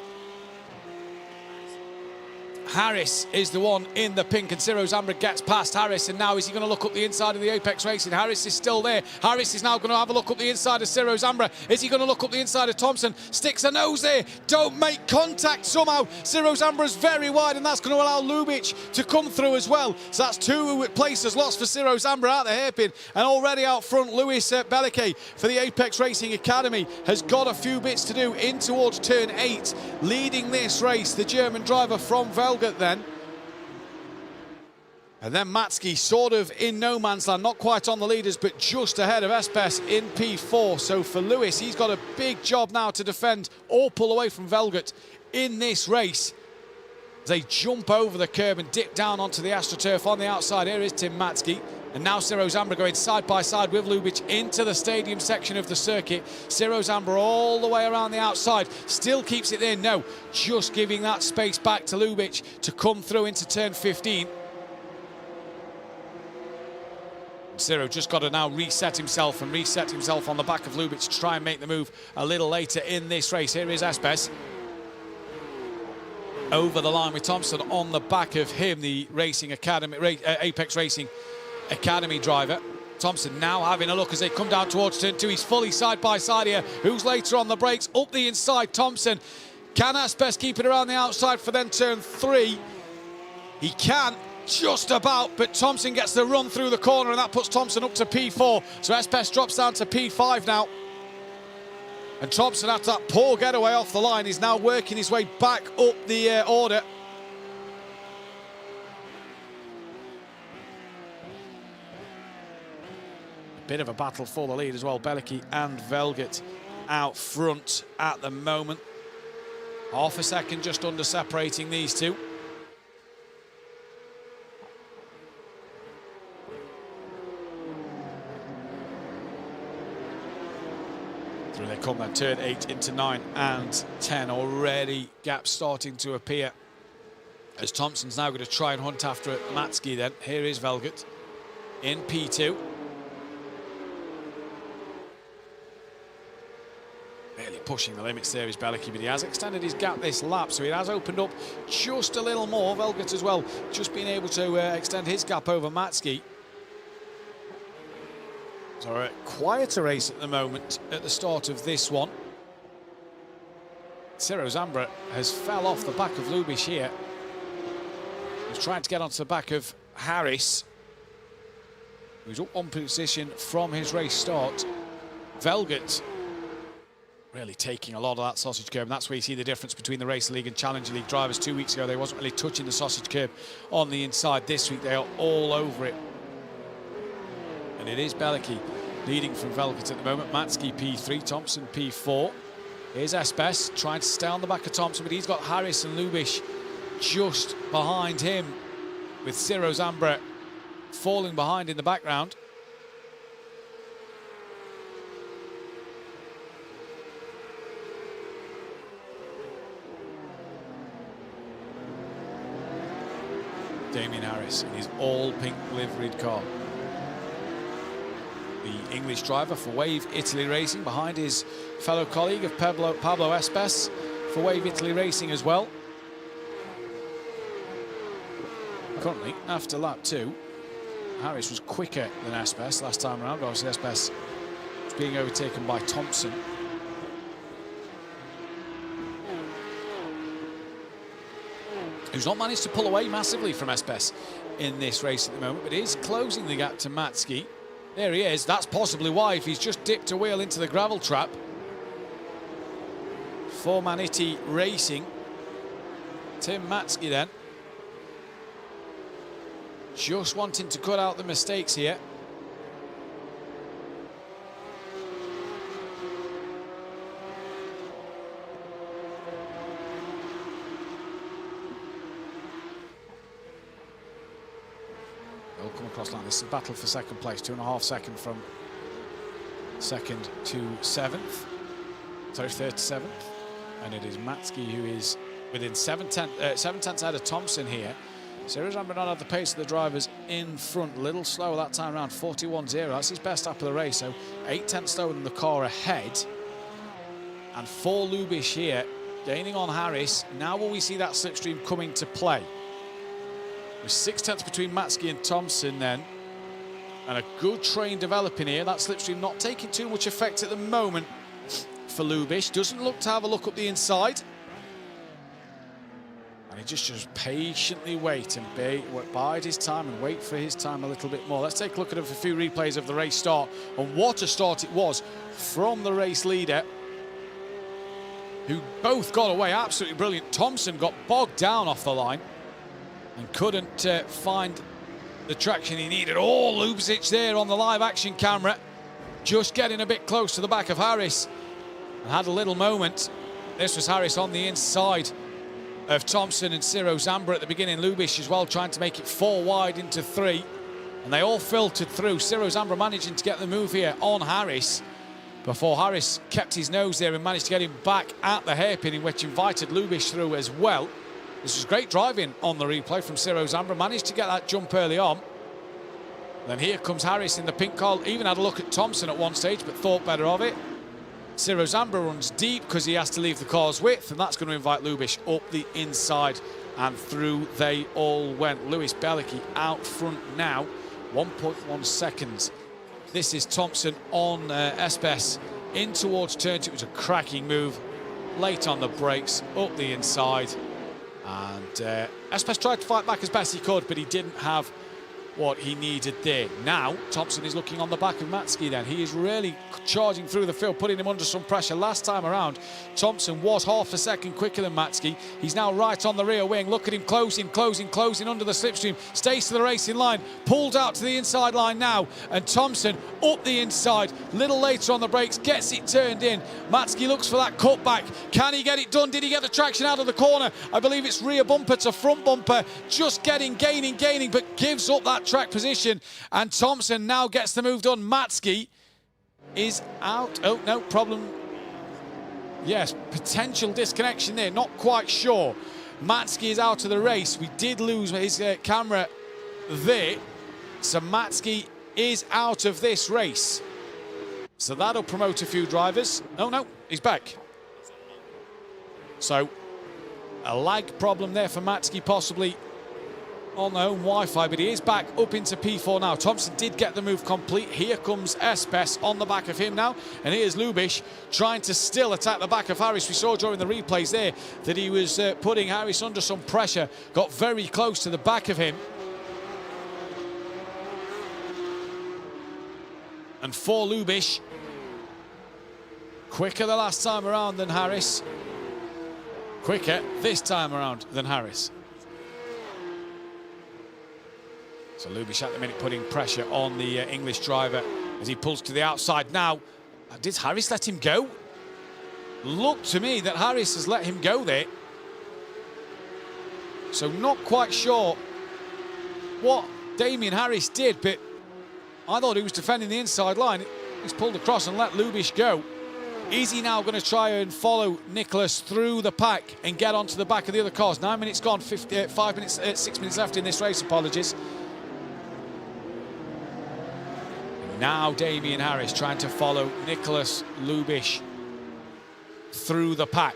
Harris is the one in the pink, and Ciro Zambra gets past Harris, and now is he going to look up the inside of the Apex Racing? Harris is still there. Harris is now going to have a look up the inside of Ciro Zambra. Is he going to look up the inside of Thompson? Sticks a nose there. Don't make contact somehow. Ciro Zambra's very wide, and that's going to allow Lubic to come through as well. So that's 2 places lost for Ciro Zambra out the hairpin, and already out front, Lewis Bellique for the Apex Racing Academy has got a few bits to do in towards turn 8, leading this race, the German driver from Velgert then. And then Matsky sort of in no man's land, not quite on the leaders, but just ahead of Espes in P4. So for Lewis, he's got a big job now to defend or pull away from Velgert in this race. They jump over the curb and dip down onto the AstroTurf on the outside. Here is Tim Matsky. And now Ciro Zambra going side by side with Lubic into the stadium section of the circuit. Ciro Zambra all the way around the outside. Still keeps it there. No, just giving that space back to Lubic to come through into turn 15. Ciro just got to now reset himself on the back of Lubic to try and make the move a little later in this race. Here is Espes. Over the line with Thompson on the back of him, the Racing Academy, Apex Racing Academy driver. Thompson now having a look as they come down towards turn 2. He's fully side by side here. Who's later on the brakes? Up the inside, Thompson. Can Espes keep it around the outside for then turn 3? He can, just about, but Thompson gets the run through the corner, and that puts Thompson up to P4. So Espes drops down to P5 now. And Thompson, after that poor getaway off the line, is now working his way back up the order. Bit of a battle for the lead as well. Bellique and Velgert out front at the moment. Half a second just under separating these two. Through they come then, turn 8 into 9 and 10. Already gaps starting to appear as Thompson's now going to try and hunt after Matsky then. Here is Velgert in P2. Really pushing the limits there is Bellique, but he has extended his gap this lap, so it has opened up just a little more. Velgert as well, just being able to extend his gap over Matsky. So a quieter race at the moment at the start of this one. Ciro Zambra has fell off the back of Lubic here. He's trying to get onto the back of Harris, who's up on position from his race start. Velgert really taking a lot of that sausage curb, and that's where you see the difference between the Race League and Challenger League drivers. 2 weeks ago, they wasn't really touching the sausage curb on the inside. This week, they are all over it. And it is Bellique leading from Velgert at the moment. Matsky P3, Thompson P4. Here's Espes trying to stay on the back of Thompson, but he's got Harris and Lubic just behind him, with Ciro Zambra falling behind in the background. Damien Harris in his all-pink liveried car. The English driver for Wave Italy Racing, behind his fellow colleague of Pablo Espes for Wave Italy Racing as well. Currently, after lap 2, Harris was quicker than Espes last time around. Obviously, Espes was being overtaken by Thompson. Who's not managed to pull away massively from Espes in this race at the moment, but is closing the gap to Matsky. There he is. That's possibly why, if he's just dipped a wheel into the gravel trap. For Maniti Racing. Tim Matsky then. Just wanting to cut out the mistakes here. They'll come across line. This is a battle for second place. 2.5 seconds from second to 7th. Sorry, third to 7th. And it is Matsky who is within 7 tenths out of Thompson here. Ciro Zambra not had the pace of the drivers in front. A little slower that time around, 41.0. That's his best lap of the race, so 8 tenths slower than the car ahead. And for Lubic here, gaining on Harris. Now will we see that slipstream come into play? With 6/10 between Matsky and Thompson then. And a good train developing here. That slipstream not taking too much effect at the moment for Lubisz. Doesn't look to have a look up the inside. And he just patiently wait and bide his time and wait for his time a little bit more. Let's take a look at a few replays of the race start. And what a start it was from the race leader, who both got away absolutely brilliant. Thompson got bogged down off the line and couldn't find the traction he needed. Oh, Lubisz there on the live action camera, just getting a bit close to the back of Harris. And had a little moment. This was Harris on the inside of Thompson and Ciro Zamba at the beginning. Lubisz as well trying to make it 4 wide into 3. And they all filtered through. Ciro Zamba managing to get the move here on Harris before Harris kept his nose there and managed to get him back at the hairpin, in which invited Lubisz through as well. This was great driving on the replay from Ciro Zamba. Managed to get that jump early on. Then here comes Harris in the pink car. Even had a look at Thompson at one stage, but thought better of it. Ciro Zamba runs deep because he has to leave the car's width, and that's going to invite Lubisz up the inside, and through they all went. Lewis Bielicki out front now, 1.1 seconds. This is Thompson on Espes in towards turn 2. It was a cracking move, late on the brakes, up the inside, and Espes tried to fight back as best he could, but he didn't have what he needed there. Now Thompson is looking on the back of Matsky then. He is really charging through the field, putting him under some pressure. Last time around, Thompson was half a second quicker than Matsky. He's now right on the rear wing. Look at him closing under the slipstream. Stays to the racing line, pulled out to the inside line now, and Thompson up the inside, little later on the brakes, gets it turned in. Matsky looks for that cutback. Can he get it done? Did he get the traction out of the corner? I believe it's rear bumper to front bumper, just gaining, but gives up that track position, and Thompson now gets the move done. Matsky is out. Oh, no problem. Yes, potential disconnection there, not quite sure. Matsky is out of the race. We did lose his camera there, so Matsky is out of this race. So that'll promote a few drivers. Oh no, he's back. So a lag problem there for Matsky, possibly on their own Wi-Fi, but he is back up into P4 now. Thompson did get the move complete. Here comes Espes on the back of him now, and here's Lubisz trying to still attack the back of Harris. We saw during the replays there that he was putting Harris under some pressure, got very close to the back of him. And for Lubisz, quicker the last time around than Harris. Quicker this time around than Harris. So Lubisz at the minute putting pressure on the English driver as he pulls to the outside now. Did Harris let him go? Looked to me that Harris has let him go there. So not quite sure what Damien Harris did, but I thought he was defending the inside line. He's pulled across and let Lubisz go. Is he now going to try and follow Nicholas through the pack and get onto the back of the other cars? 9 minutes gone, 6 minutes left in this race, apologies. Now Damien Harris trying to follow Nicholas Lubisz through the pack.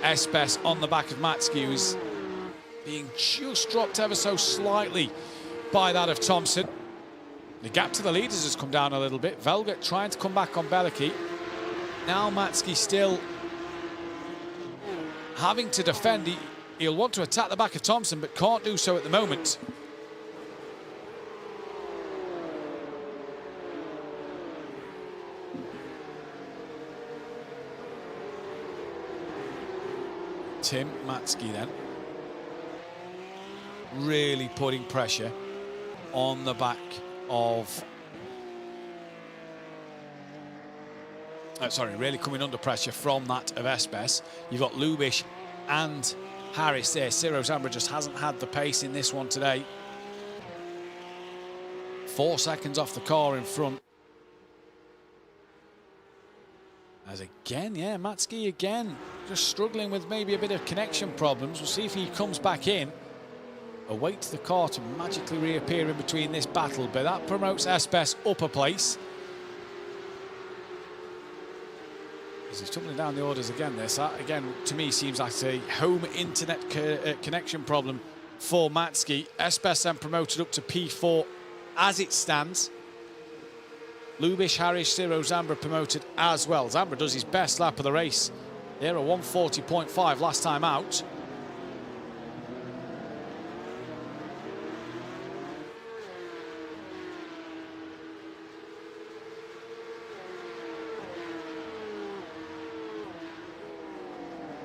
Espes on the back of Matsky, who's being just dropped ever so slightly by that of Thompson. The gap to the leaders has come down a little bit. Velget trying to come back on Bielicki. Now Matsky still having to defend. He'll want to attack the back of Thompson, but can't do so at the moment. Tim Matsky then really putting pressure on the back of really coming under pressure from that of Espes. You've got Lubisz and Harris there. Ciro Zamba just hasn't had the pace in this one today. 4 seconds off the car in front. As again, yeah, Matsky again, just struggling with maybe a bit of connection problems. We'll see if he comes back in. Awaits the car to magically reappear in between this battle, but that promotes Espes up a place. He's tumbling down the orders again. This, again, to me, seems like a home internet connection problem for Matski. Espes then promoted up to P4 as it stands. Lubisz, Harris, Ciro, Zambra promoted as well. Zambra does his best lap of the race. They're a 140.5 last time out.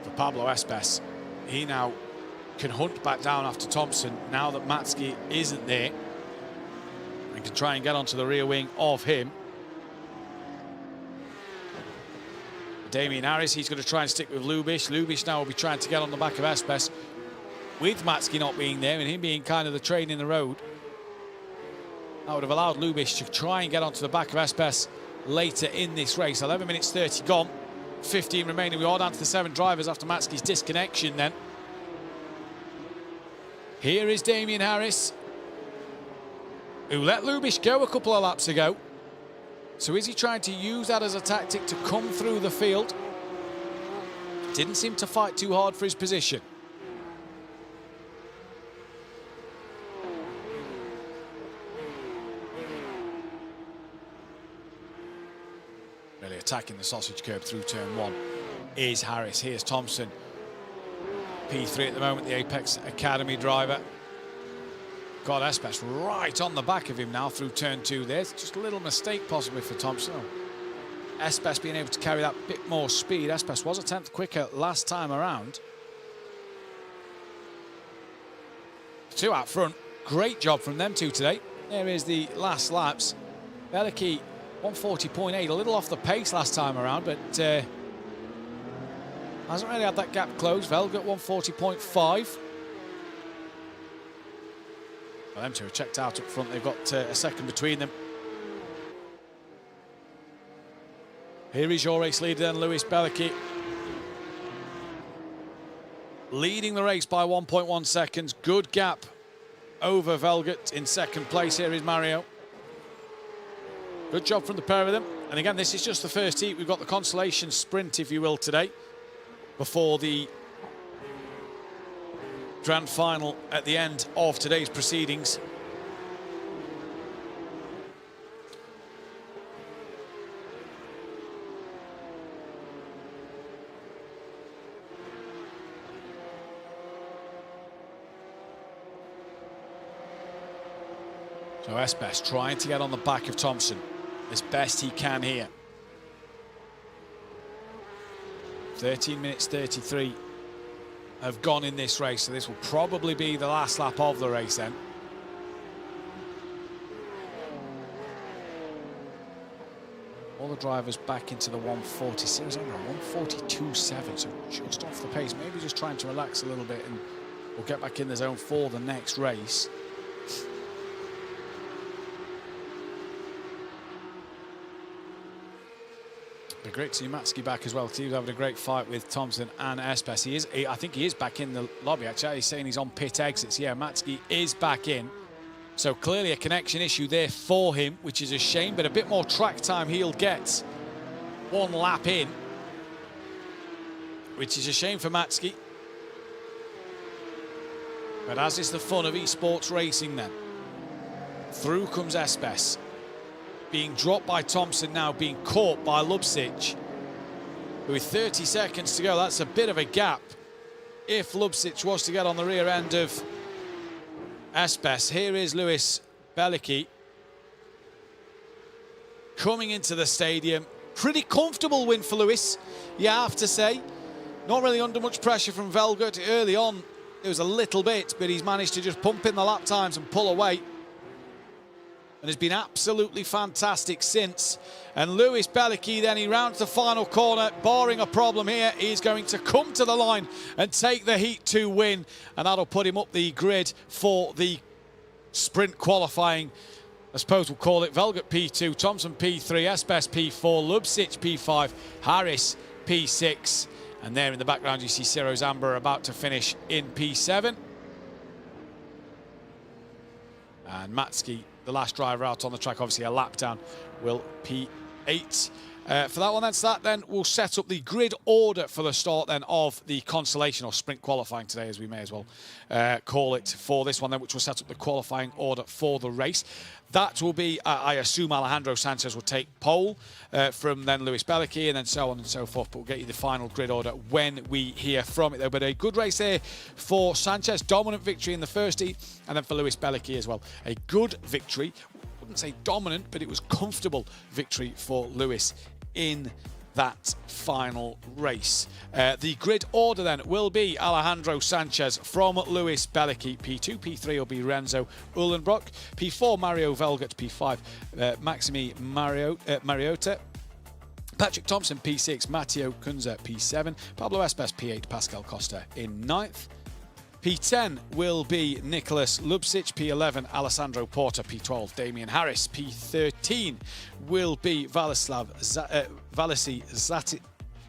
For Pablo Espes, he now can hunt back down after Thompson now that Matski isn't there, and can try and get onto the rear wing of him. Damien Harris, he's going to try and stick with Lubisz. Lubisz now will be trying to get on the back of Espes, with Matski not being there and him being kind of the train in the road. That would have allowed Lubisz to try and get onto the back of Espes later in this race. 11 minutes 30 gone, 15 remaining. We are down to the 7 drivers after Matski's disconnection then. Here is Damien Harris, who let Lubisz go a couple of laps ago. So is he trying to use that as a tactic to come through the field? Didn't seem to fight too hard for his position. Really attacking the sausage curb through turn 1 is Harris. Here's Thompson. P3 at the moment, the Apex Academy driver. Got Espes right on the back of him now through turn 2. There's just a little mistake possibly for Thompson. Espes being able to carry that bit more speed. Espes was a 10th quicker last time around. 2 out front. Great job from them 2 today. There is the last laps. Belicki 140.8, a little off the pace last time around, but hasn't really had that gap closed. Velga 140.5. Well, them 2 are checked out up front. They've got a second between them. Here is your race leader then, Lewis Belicki. Leading the race by 1.1 seconds. Good gap over Velget in second place. Here is Mario. Good job from the pair of them. And again, this is just the first heat. We've got the consolation sprint, if you will, today, before the grand final at the end of today's proceedings. So Espes trying to get on the back of Thompson as best he can here. 13 minutes 33 have gone in this race, so this will probably be the last lap of the race then. All the drivers back into the 140, 142.7, so just off the pace, maybe just trying to relax a little bit, and we'll get back in the zone for the next race. Be great to see Matski back as well, because he was having a great fight with Thompson and Espes. I think he is back in the lobby, actually. He's saying he's on pit exits. Yeah, Matski is back in. So clearly a connection issue there for him, which is a shame, but a bit more track time he'll get 1 lap in, which is a shame for Matski. But as is the fun of esports racing then. Through comes Espes. Being dropped by Thompson now, being caught by Lubsic. With 30 seconds to go, that's a bit of a gap if Lubsic was to get on the rear end of Espes. Here is Lewis Belicki coming into the stadium. Pretty comfortable win for Lewis, you have to say. Not really under much pressure from Velgut. Early on, there was a little bit, but he's managed to just pump in the lap times and pull away. And has been absolutely fantastic since. And Lewis Belicki then, he rounds the final corner, barring a problem here, he's going to come to the line and take the Heat 2 win, and that'll put him up the grid for the sprint qualifying. I suppose we'll call it Velgut P2, Thompson P3, Espes P4, Lubsic P5, Harris P6, and there in the background you see Ciro Zambra about to finish in P7. And Matski, the last driver out on the track, obviously a lap down, will P8. For that one, that's that. Then we'll set up the grid order for the start then of the Consolation or sprint qualifying today, as we may as well call it for this one then, which will set up the qualifying order for the race. That will be, I assume Alejandro Sanchez will take pole from then Lewis Bellicki and then so on and so forth. But we'll get you the final grid order when we hear from it though. But a good race there for Sanchez, dominant victory in the first heat, and then for Lewis Bellicki as well. A good victory. Wouldn't say dominant, but it was comfortable victory for Lewis in that final race. The grid order then will be Alejandro Sanchez from Lewis Bellicki, P2, P3 will be Renzo Uhlenbrock, P4 Mario Velgert, P5 Maximi Mariota, Patrick Thompson P6, Matteo Kunze P7, Pablo Espes P8, Pascal Costa in 9th. P10 will be Nicholas Lubcic, P11 Alessandro Porta, P12 Damian Harris, P13 will be Valisy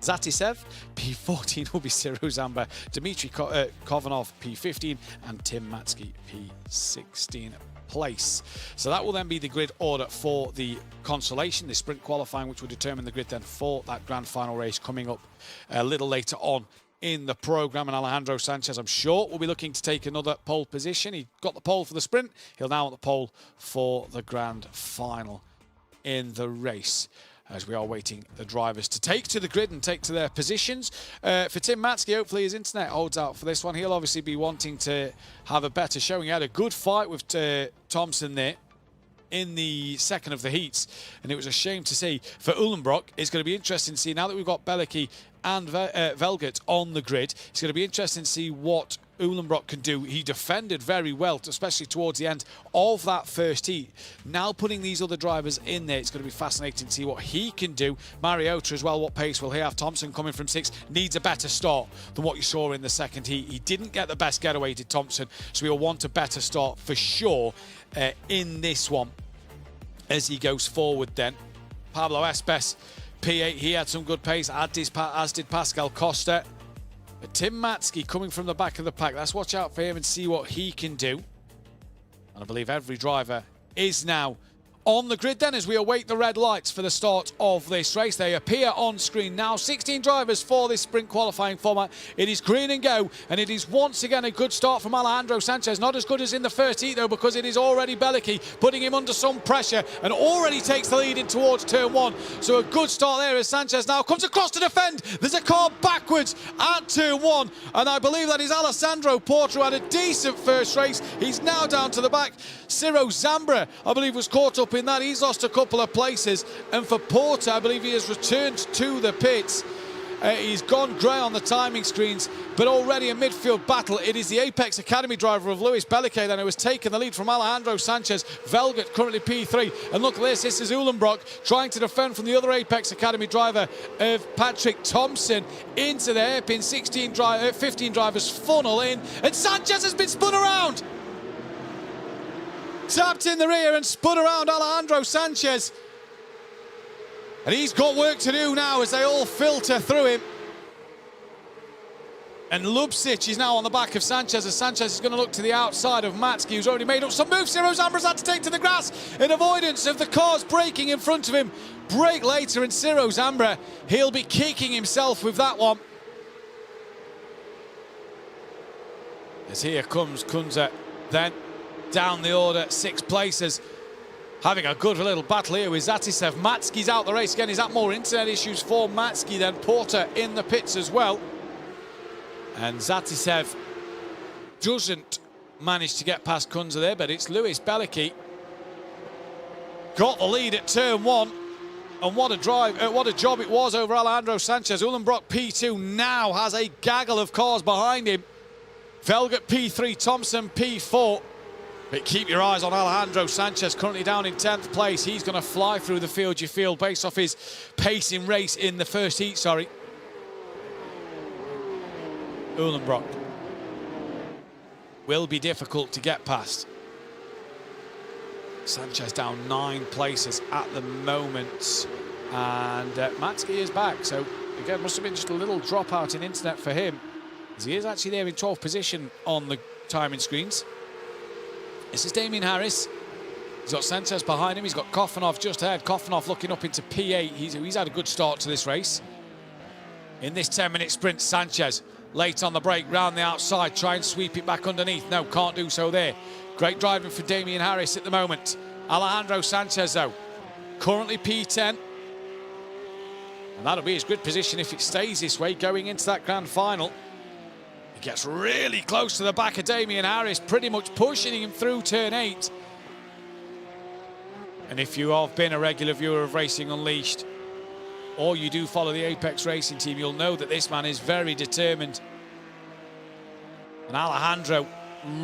Zatisev, P14 will be Ciro Zamba, Dmitry Kovanov, P15 and Tim Matsky, P16 place. So that will then be the grid order for the Consolation, the sprint qualifying, which will determine the grid then for that grand final race coming up a little later on in the programme. And Alejandro Sanchez, I'm sure, will be looking to take another pole position. He got the pole for the sprint. He'll now want the pole for the grand final in the race, as we are waiting the drivers to take to the grid and take to their positions. For Tim Matsky, hopefully his internet holds out for this one. He'll obviously be wanting to have a better showing. He had a good fight with Thompson there in the second of the heats, and it was a shame to see. For Uhlenbrock, it's going to be interesting to see, now that we've got Bellicki and Velgert on the grid, it's going to be interesting to see what Uhlenbrock can do. He defended very well, especially towards the end of that first heat. Now putting these other drivers in there, it's going to be fascinating to see what he can do. Mariota as well, what pace will he have? Thompson coming from 6 needs a better start than what you saw in the second heat. He didn't get the best getaway, did Thompson, so he'll want a better start for sure in this one as he goes forward then. Pablo Espes, P8, he had some good pace, as did Pascal Costa. But Tim Matsky coming from the back of the pack. Let's watch out for him and see what he can do. And I believe every driver is now on the grid then as we await the red lights for the start of this race. They appear on screen now. 16 drivers for this sprint qualifying format. It is green and go, and it is once again a good start from Alejandro Sanchez. Not as good as in the first heat though, because it is already Bellicki putting him under some pressure and already takes the lead in towards turn 1. So a good start there as Sanchez now comes across to defend. There's a car backwards at turn 1, and I believe that is Alessandro Porta, who had a decent first race. He's now down to the back. Ciro Zambra, I believe, was caught up in that. He's lost a couple of places, and for Porta, I believe he has returned to the pits. He's gone grey on the timing screens, but already a midfield battle. It is the Apex Academy driver of Lewis Bellicki then who has taken the lead from Alejandro Sanchez. Velgert currently P3, and look at this is Uhlenbrock trying to defend from the other Apex Academy driver of Patrick Thompson into the hairpin. 15 drivers funnel in, and Sanchez has been spun around. Tapped in the rear and spun around Alejandro Sanchez. And he's got work to do now as they all filter through him. And Lubcic is now on the back of Sanchez, as Sanchez is going to look to the outside of Matsky, who's already made up some moves. Ciro Zambra's had to take to the grass in avoidance of the cars braking in front of him. Brake later, and Ciro Zambra, he'll be kicking himself with that one. As here comes Kunze then down the order, 6 places. Having a good little battle here with Zatisev. Matsky's out the race again. Is that more internet issues for Matsky then? Porter in the pits as well. And Zatisev doesn't manage to get past Kunze there, but it's Lewis Bellicki. Got the lead at turn 1. And what a drive, what a job it was over Alejandro Sanchez. Uhlenbrock P2 now has a gaggle of cars behind him. Velgert P3, Thompson P4. But keep your eyes on Alejandro Sanchez, currently down in 10th place. He's going to fly through the field, you feel, based off his pace in race in the first heat, sorry. Uhlenbrock will be difficult to get past. Sanchez down 9 places at the moment. And Matsky is back. So, again, must have been just a little dropout in internet for him, as he is actually there in 12th position on the timing screens. This is Damian Harris. He's got Sanchez behind him. He's got Kofanov just ahead. Kofanov looking up into P8. He's had a good start to this race. In this 10-minute sprint, Sanchez late on the break, round the outside, try and sweep it back underneath. No, can't do so there. Great driving for Damien Harris at the moment. Alejandro Sanchez, though, currently P10. And that'll be his good position if it stays this way going into that grand final. He gets really close to the back of Damien Harris, pretty much pushing him through turn 8. And if you have been a regular viewer of Racing Unleashed, or you do follow the Apex Racing team, you'll know that this man is very determined. And Alejandro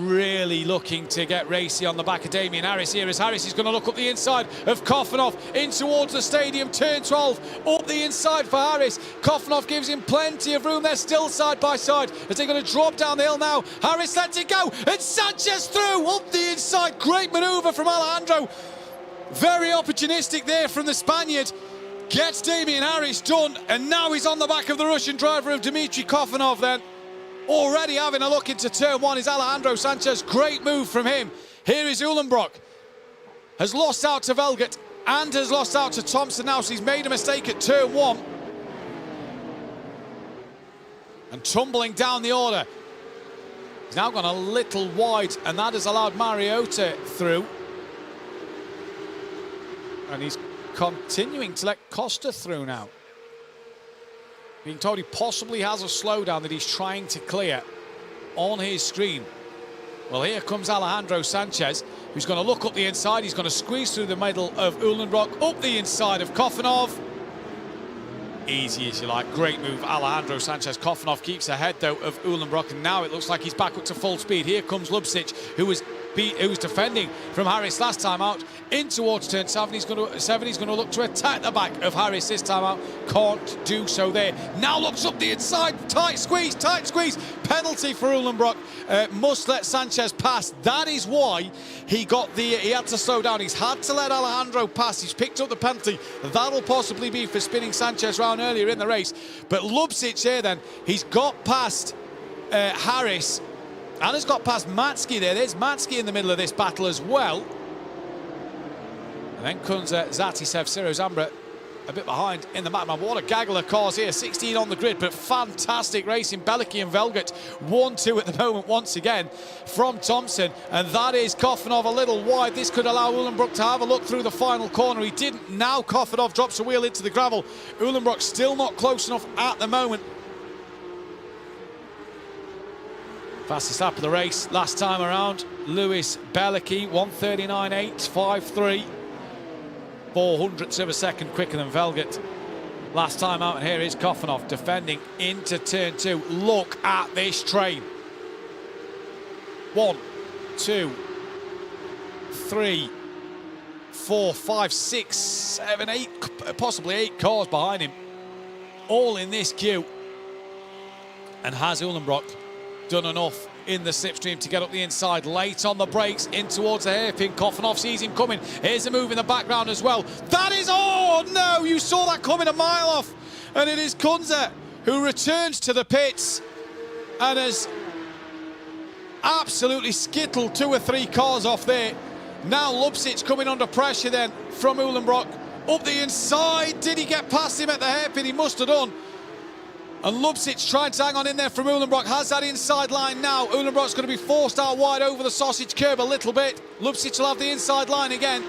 really looking to get racy on the back of Damien Harris here, as Harris is going to look up the inside of Kofanov in towards the stadium. Turn 12, up the inside for Harris. Kofanov gives him plenty of room. They're still side by side as they're going to drop down the hill now. Harris lets it go, and Sanchez through, up the inside. Great manoeuvre from Alejandro. Very opportunistic there from the Spaniard. Gets Damien Harris done, and now he's on the back of the Russian driver of Dmitry Kofanov then. Already having a look into turn 1 is Alejandro Sanchez. Great move from him. Here is Uhlenbrock. Has lost out to Velget and has lost out to Thompson now, so he's made a mistake at turn 1. And tumbling down the order. He's now gone a little wide, and that has allowed Mariota through. And he's continuing to let Costa through now. Being told he possibly has a slowdown that he's trying to clear on his screen. Well, here comes Alejandro Sanchez, who's going to look up the inside. He's going to squeeze through the middle of Uhlenbrock, up the inside of Kofanov. Easy as you like. Great move, Alejandro Sanchez. Kofanov keeps ahead, though, of Uhlenbrock, and now it looks like he's back up to full speed. Here comes Lubsic, who was defending from Harris last time out, in towards turn 7. He's going to look to attack the back of Harris this time out. Can't do so there. Now looks up the inside. Tight squeeze. Penalty for Uhlenbrock. Must let Sanchez pass. That is why he had to slow down. He's had to let Alejandro pass. He's picked up the penalty. That'll possibly be for spinning Sanchez round earlier in the race. But Lubsic here then, he's got past Harris, and has got past Matsky there. There's Matsky in the middle of this battle as well. And then comes Zatisev, Ciro Zambra a bit behind in the map. What a gaggle of cars here. 16 on the grid, but fantastic racing. Belicky and Velget 1-2 at the moment once again from Thompson. And that is Kofanov a little wide. This could allow Uhlenbrock to have a look through the final corner. He didn't. Now Kofanov drops a wheel into the gravel. Uhlenbrock still not close enough at the moment. Fastest lap of the race last time around, Lewis Belicky, 1:39.853. 0.04 of a second quicker than Velget last time out. And here is Kofanov defending into turn 2. Look at this train. 1, 2, 3, 4, 5, 6, 7, 8, possibly 8 cars behind him, all in this queue. And has Uhlenbrock done enough in the slipstream to get up the inside? Late on the brakes, in towards the hairpin. Kofanov sees him coming. Here's a move in the background as well. That is, oh no, you saw that coming a mile off. And it is Kunze who returns to the pits and has absolutely skittled 2 or 3 cars off there. Now Lubsic coming under pressure then from Uhlenbrock. Up the inside, did he get past him at the hairpin? He must have done. And Lubsic trying to hang on in there from Uhlenbrock. Has that inside line now. Uhlenbrock's going to be forced out wide over the sausage curb a little bit. Lubsic will have the inside line again.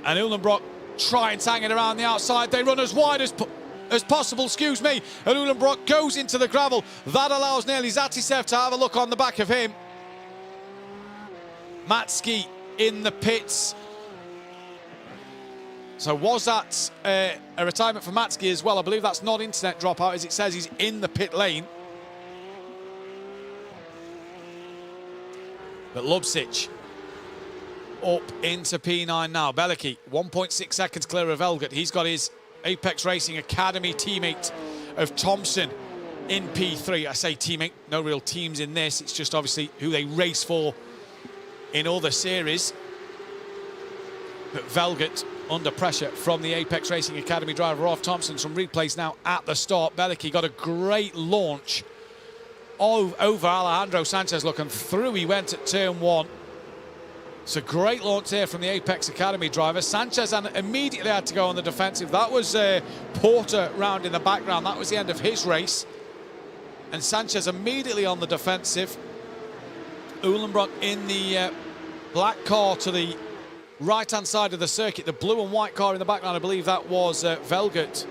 And Uhlenbrock trying to hang it around the outside. They run as wide as possible, excuse me. And Uhlenbrock goes into the gravel. That allows nearly Zatisev to have a look on the back of him. Matsky in the pits. So was that a retirement for Matsky as well? I believe that's not internet dropout, as it says he's in the pit lane. But Lubsic up into P9 now. Belicky 1.6 seconds clear of Velget. He's got his Apex Racing Academy teammate of Thompson in P3. I say teammate, no real teams in this. It's just obviously who they race for in other series. But Velget under pressure from the Apex Racing Academy driver Rolf Thompson. Some replays now at the start. Belicky got a great launch over Alejandro Sanchez. Looking through he went at turn 1. It's a great launch here from the Apex Academy driver. Sanchez immediately had to go on the defensive. That was Porter round in the background. That was the end of his race. And Sanchez immediately on the defensive. Uhlenbrock in the black car to the right-hand side of the circuit. The blue and white car in the background, I believe that was Velgert,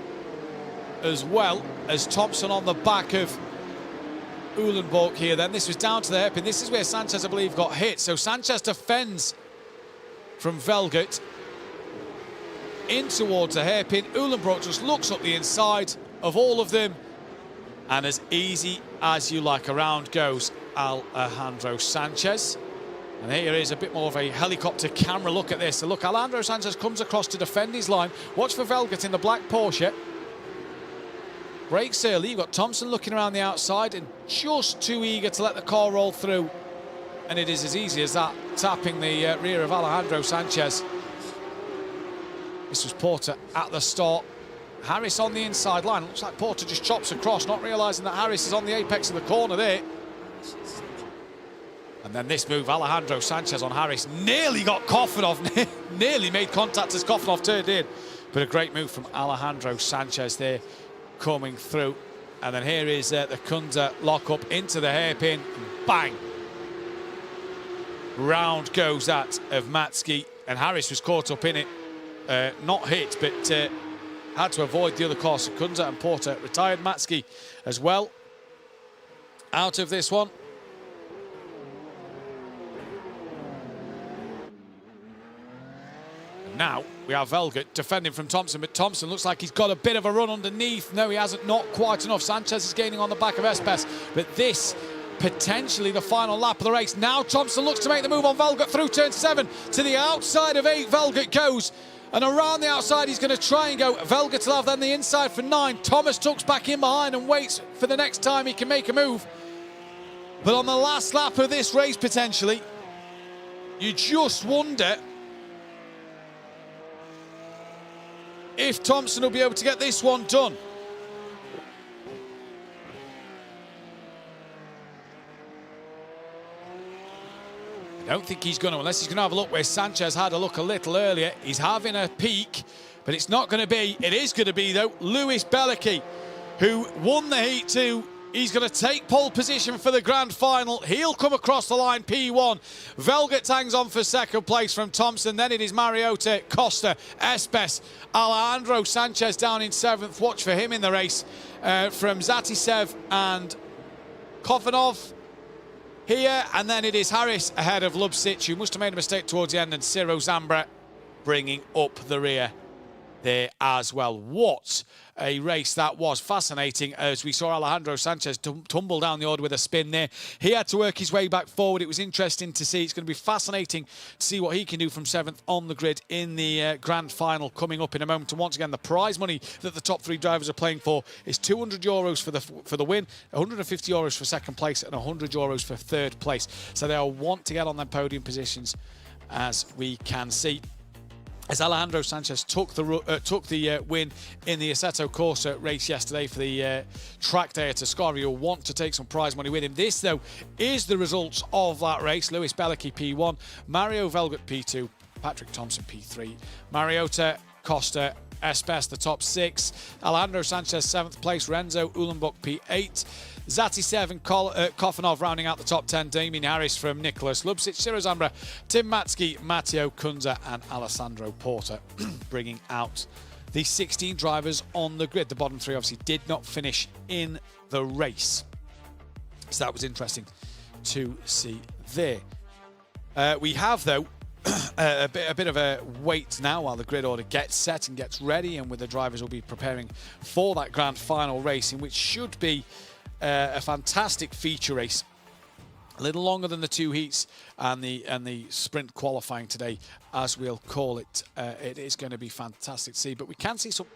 as well as Thompson on the back of Uhlenbrock here. Then this was down to the hairpin. This is where Sanchez, I believe, got hit. So Sanchez defends from Velgert in towards the hairpin. Uhlenbrock just looks up the inside of all of them, and as easy as you like, around goes Alejandro Sanchez. And here is a bit more of a helicopter camera look at this. So look, Alejandro Sanchez comes across to defend his line. Watch for Velgert in the black Porsche. Brakes early. You've got Thompson looking around the outside and just too eager to let the car roll through. And it is as easy as that, tapping the rear of Alejandro Sanchez. This was Porter at the start. Harris on the inside line. Looks like Porter just chops across, not realising that Harris is on the apex of the corner there. And then this move, Alejandro Sanchez on Harris, nearly got Koffanov, nearly made contact as Koffanov turned in. But a great move from Alejandro Sanchez there, coming through. And then here is the Kunze lock-up into the hairpin. Bang! Round goes that of Matsky. And Harris was caught up in it. Not hit, but had to avoid the other car. So Kunze and Porter retired. Matsky as well out of this one. Now we have Velgert defending from Thompson, but Thompson looks like he's got a bit of a run underneath. No, he hasn't, not quite enough. Sanchez is gaining on the back of Espes, but this potentially the final lap of the race. Now Thompson looks to make the move on Velgert through turn 7 to the outside of 8. Velgert goes, and around the outside he's going to try and go. Velgert will have then the inside for 9. Thomas tucks back in behind and waits for the next time he can make a move. But on the last lap of this race, potentially, you just wonder if Thompson will be able to get this one done. I don't think he's going to, unless he's going to have a look where Sanchez had a look a little earlier. He's having a peek, but it's not going to be. It is going to be, though, Lewis Belicky, who won the Heat 2. He's going to take pole position for the grand final. He'll come across the line, P1. Velgert hangs on for second place from Thompson. Then it is Mariota, Costa, Espes, Alejandro Sanchez down in 7th. Watch for him in the race from Zatisev and Koffanov here. And then it is Harris ahead of Lubsic, who must have made a mistake towards the end, and Ciro Zambra bringing up the rear there as well. What a race that was. Fascinating, as we saw Alejandro Sanchez tumble down the order with a spin there. He had to work his way back forward. It was interesting to see. It's going to be fascinating to see what he can do from 7th on the grid in the grand final coming up in a moment. And once again, the prize money that the top 3 drivers are playing for is €200 for the win, €150 for second place, and €100 for third place. So they'll want to get on their podium positions, as we can see. As Alejandro Sanchez took the win in the Assetto Corsa race yesterday for the track day at Ascari, you'll want to take some prize money with him. This, though, is the results of that race. Lewis Belicky P1, Mario Velgert P2, Patrick Thompson P3, Mariota, Costa, Espes the top 6, Alejandro Sanchez 7th place, Renzo Uhlenbrock P8, Zatisev and Koffanov rounding out the top 10, Damien Harris from Nicholas Lubsic, Ciro Zambra, Tim Matsky, Matteo Kunze and Alessandro Porter bringing out the 16 drivers on the grid. The bottom 3 obviously did not finish in the race, so that was interesting to see there. We have, though, a bit of a wait now while the grid order gets set and gets ready, and with the drivers will be preparing for that grand final racing, which should be a fantastic feature race. A little longer than the 2 heats and the sprint qualifying today, as we'll call it. It is going to be fantastic to see, but we can see some.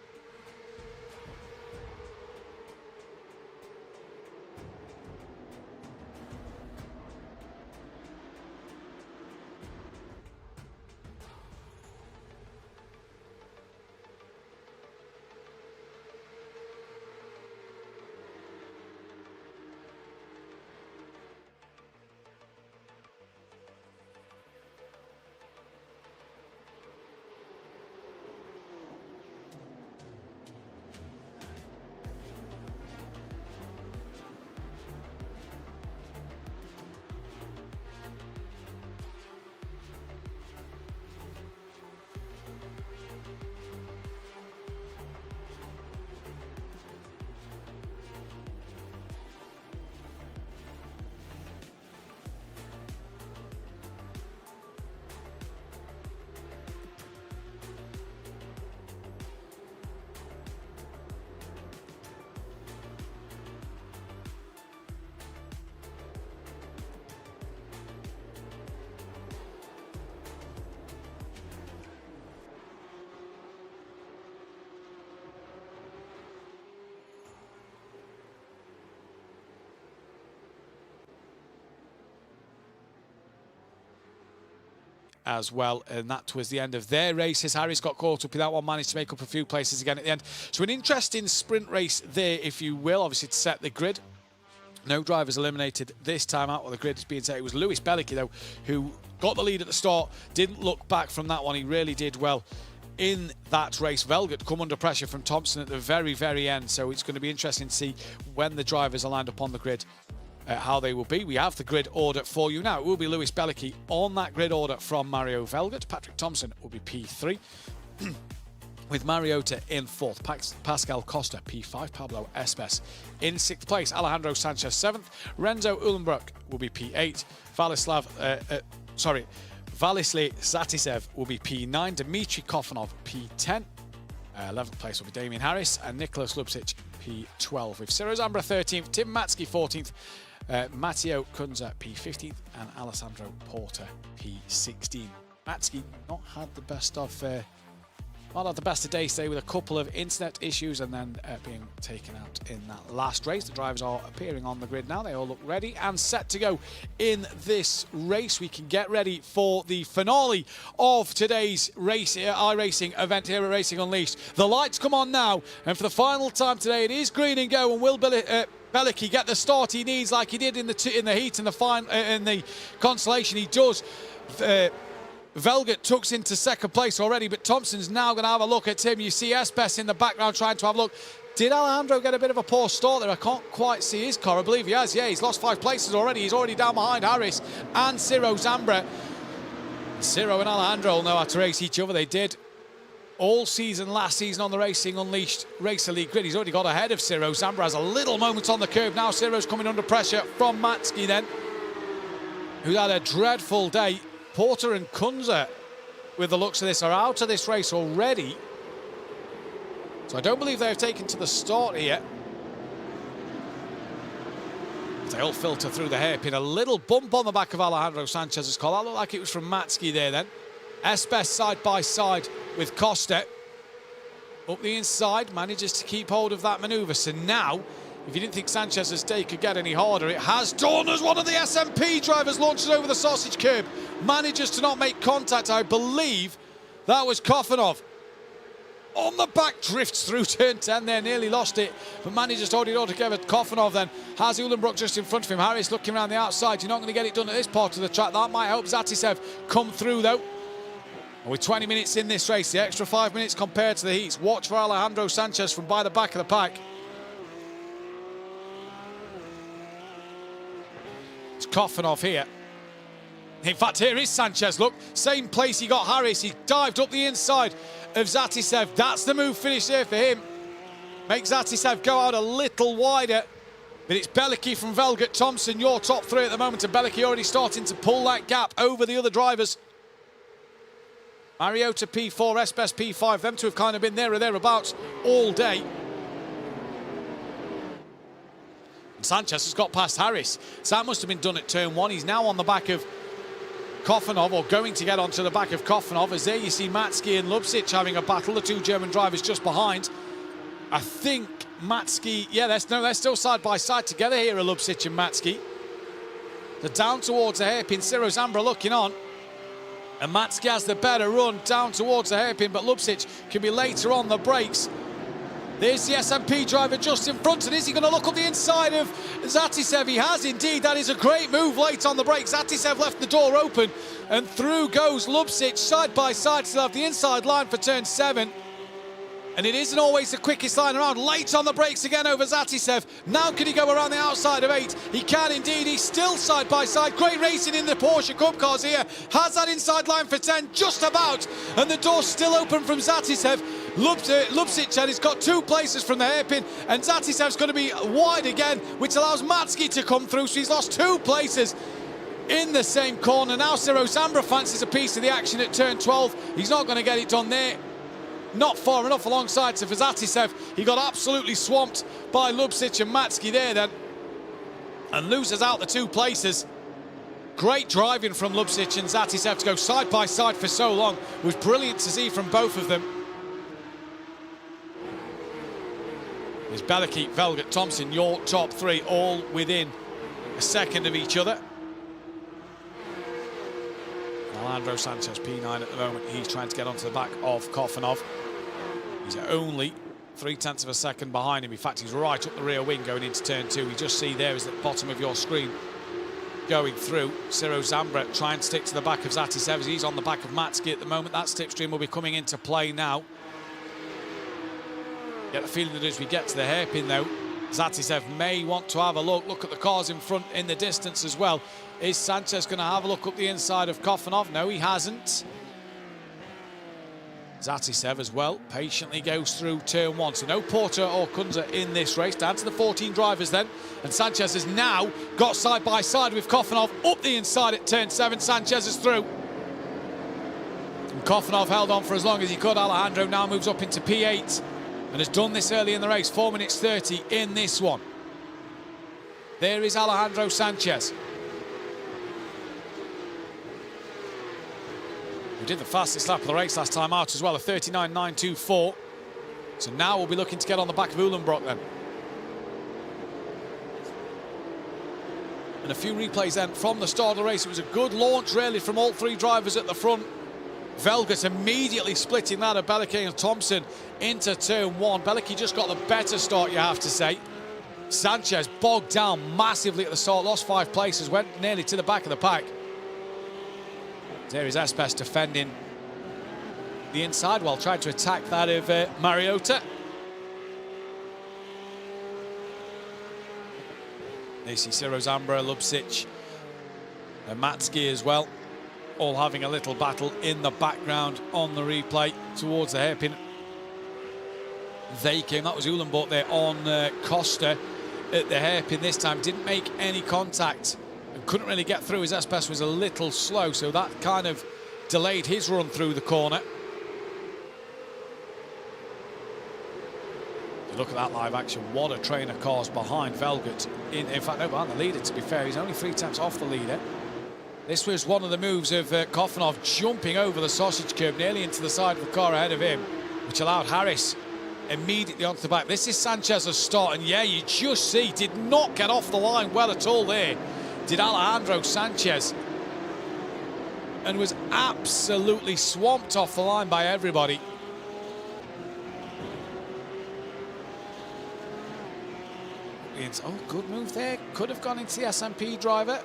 as well. And that was the end of their races. Harris got caught up in that one, managed to make up a few places again at the end. So an interesting sprint race there, if you will, obviously to set the grid. No drivers eliminated this time out while the grid is being set. It was Lewis Bellicki, though, who got the lead at the start, didn't look back from that one. He really did well in that race. Velgert come under pressure from Thompson at the very, very end. So it's going to be interesting to see when the drivers are lined up on the grid, how they will be. We have the grid order for you now. It will be Lewis Bellicki on that grid order from Mario Velgert. Patrick Thompson will be P3. With Mariota in 4th, Pascal Costa P5, Pablo Espes in 6th place, Alejandro Sanchez 7th, Renzo Uhlenbrock will be P8, Valisly Zatisev will be P9, Dmitry Kofanov P10, 11th place will be Damien Harris, and Nicholas Lubcic P12, with Ciro Zambra 13th, Tim Matsky 14th, Matteo Kunza P15th, and Alessandro Porter P16. Matsky not had the best of days today, with a couple of internet issues and then being taken out in that last race. The drivers are appearing on the grid now. They all look ready and set to go in this race. We can get ready for the finale of today's race, iRacing event here at Racing Unleashed. The lights come on now, and for the final time today, it is green and go, and will Bellicki get the start he needs like he did in the heat and in the Consolation? He does. Velgert tucks into 2nd place already, but Thompson's now going to have a look at him. You see Espes in the background trying to have a look. Did Alejandro get a bit of a poor start there? I can't quite see his car. I believe he has. Yeah, he's lost 5 places already. He's already down behind Harris and Ciro Zambra. Ciro and Alejandro will know how to race each other. They did all season last season on the Racing Unleashed Racer League grid. He's already got ahead of Ciro. Zambra has a little moment on the curve now. Ciro's coming under pressure from Matsky then, who had a dreadful day. Porter and Kunza, with the looks of this, are out of this race already. So I don't believe they've taken to the start here. They all filter through the hairpin. A little bump on the back of Alejandro Sanchez's car. That looked like it was from Matsky there then. Espes side by side with Costa. Up the inside, manages to keep hold of that manoeuvre. So now, if you didn't think Sanchez's day could get any harder, it has done, as one of the SMP drivers launches over the sausage curb. Manages to not make contact. I believe that was Kofanov. On the back, drifts through turn 10 there, nearly lost it, but manages to hold it all together. Kofanov then has Uhlenbrock just in front of him. Harris looking around the outside. You're not going to get it done at this part of the track. That might help Zatisev come through though. And with 20 minutes in this race, the extra 5 minutes compared to the heats. Watch for Alejandro Sanchez from by the back of the pack. It's Kofanov here. In fact, here is Sanchez, look. Same place he got Harris. He dived up the inside of Zatisev. That's the move finish there for him. Makes Zatisev go out a little wider. But it's Bellicki from Velgert, Thompson, your top 3 at the moment. And Bellicki already starting to pull that gap over the other drivers. Mariota P4, Espes P5. Them two have kind of been there or thereabouts all day. Sanchez has got past Harris. So that must have been done at turn 1. He's now on the back of Kofanov, or going to get onto the back of Kofanov, as there you see Matsky and Lubcic having a battle, the 2 German drivers just behind. I think Matsky, yeah, they're still side by side together here, Lubcic and Matsky. They're down towards the hairpin. Ciro Zambra looking on, and Matsky has the better run down towards the hairpin, but Lubcic can be later on the brakes. There's the SMP driver just in front, and is he going to look up the inside of Zatisev? He has indeed. That is a great move late on the brakes. Zatisev left the door open, and through goes Lubcic side by side. Still have the inside line for turn 7. And it isn't always the quickest line around. Late on the brakes again over Zatisev. Now can he go around the outside of 8? He can indeed. He's still side by side. Great racing in the Porsche Cup cars here. Has that inside line for 10 just about. And the door's still open from Zatisev. Lubcic, and he's got 2 places from the hairpin. And Zatisev's going to be wide again, which allows Matsky to come through. So he's lost 2 places in the same corner. Now Ciro Zambra fancies a piece of the action at turn 12. He's not going to get it done there. Not far enough alongside, so for Zatisev, he got absolutely swamped by Lubcic and Matsky there then, and loses out the 2 places. Great driving from Lubcic and Zatisev to go side by side for so long. It was brilliant to see from both of them. There's Bellicki, Velgert, Thompson, your top 3, all within a second of each other. Alejandro Sanchez, P9 at the moment. He's trying to get onto the back of Kofanov. He's only 0.3 of a second behind him. In fact, he's right up the rear wing going into turn 2. You just see there is at the bottom of your screen going through. Ciro Zambra trying to stick to the back of Zatisev. He's on the back of Matski at the moment. That slipstream will be coming into play now. Get the feeling that as we get to the hairpin though, Zatisev may want to have a look at the cars in front in the distance as well. Is Sanchez going to have a look up the inside of Kofanov? No, he hasn't. Zatisev as well patiently goes through turn 1. So no Porter or Kunze in this race. Down to the 14 drivers then. And Sanchez has now got side by side with Kofanov up the inside at turn 7. Sanchez is through. And Kofanov held on for as long as he could. Alejandro now moves up into P8 and has done this early in the race. 4 minutes 30 in this one. There is Alejandro Sanchez. We did the fastest lap of the race last time out as well, a 39.924. So now we'll be looking to get on the back of Uhlenbrock then. And a few replays then from the start of the race. It was a good launch really from all 3 drivers at the front. Velgas immediately splitting that of Bellicky and Thompson into turn 1. Bellicky just got the better start, you have to say. Sanchez bogged down massively at the start, lost 5 places, went nearly to the back of the pack. There is Espes defending the inside while trying to attack that of Mariota. They see Ciro Zambra, Lubcic, and Matski as well, all having a little battle in the background on the replay towards the hairpin. They came, that was Uhlenbrock there on Costa at the hairpin this time, didn't make any contact. Couldn't really get through. His Espes was a little slow, so that kind of delayed his run through the corner. Look at that live action. What a train of cars behind Velgut. In fact, no, behind the leader, to be fair. He's only 3 tenths off the leader. This was one of the moves of Kofanov jumping over the sausage curb nearly into the side of the car ahead of him, which allowed Harris immediately onto the back. This is Sanchez's start, and yeah, you just see, did not get off the line well at all there. Did Alejandro Sanchez, and was absolutely swamped off the line by everybody. Oh, good move there. Could have gone into the SMP driver.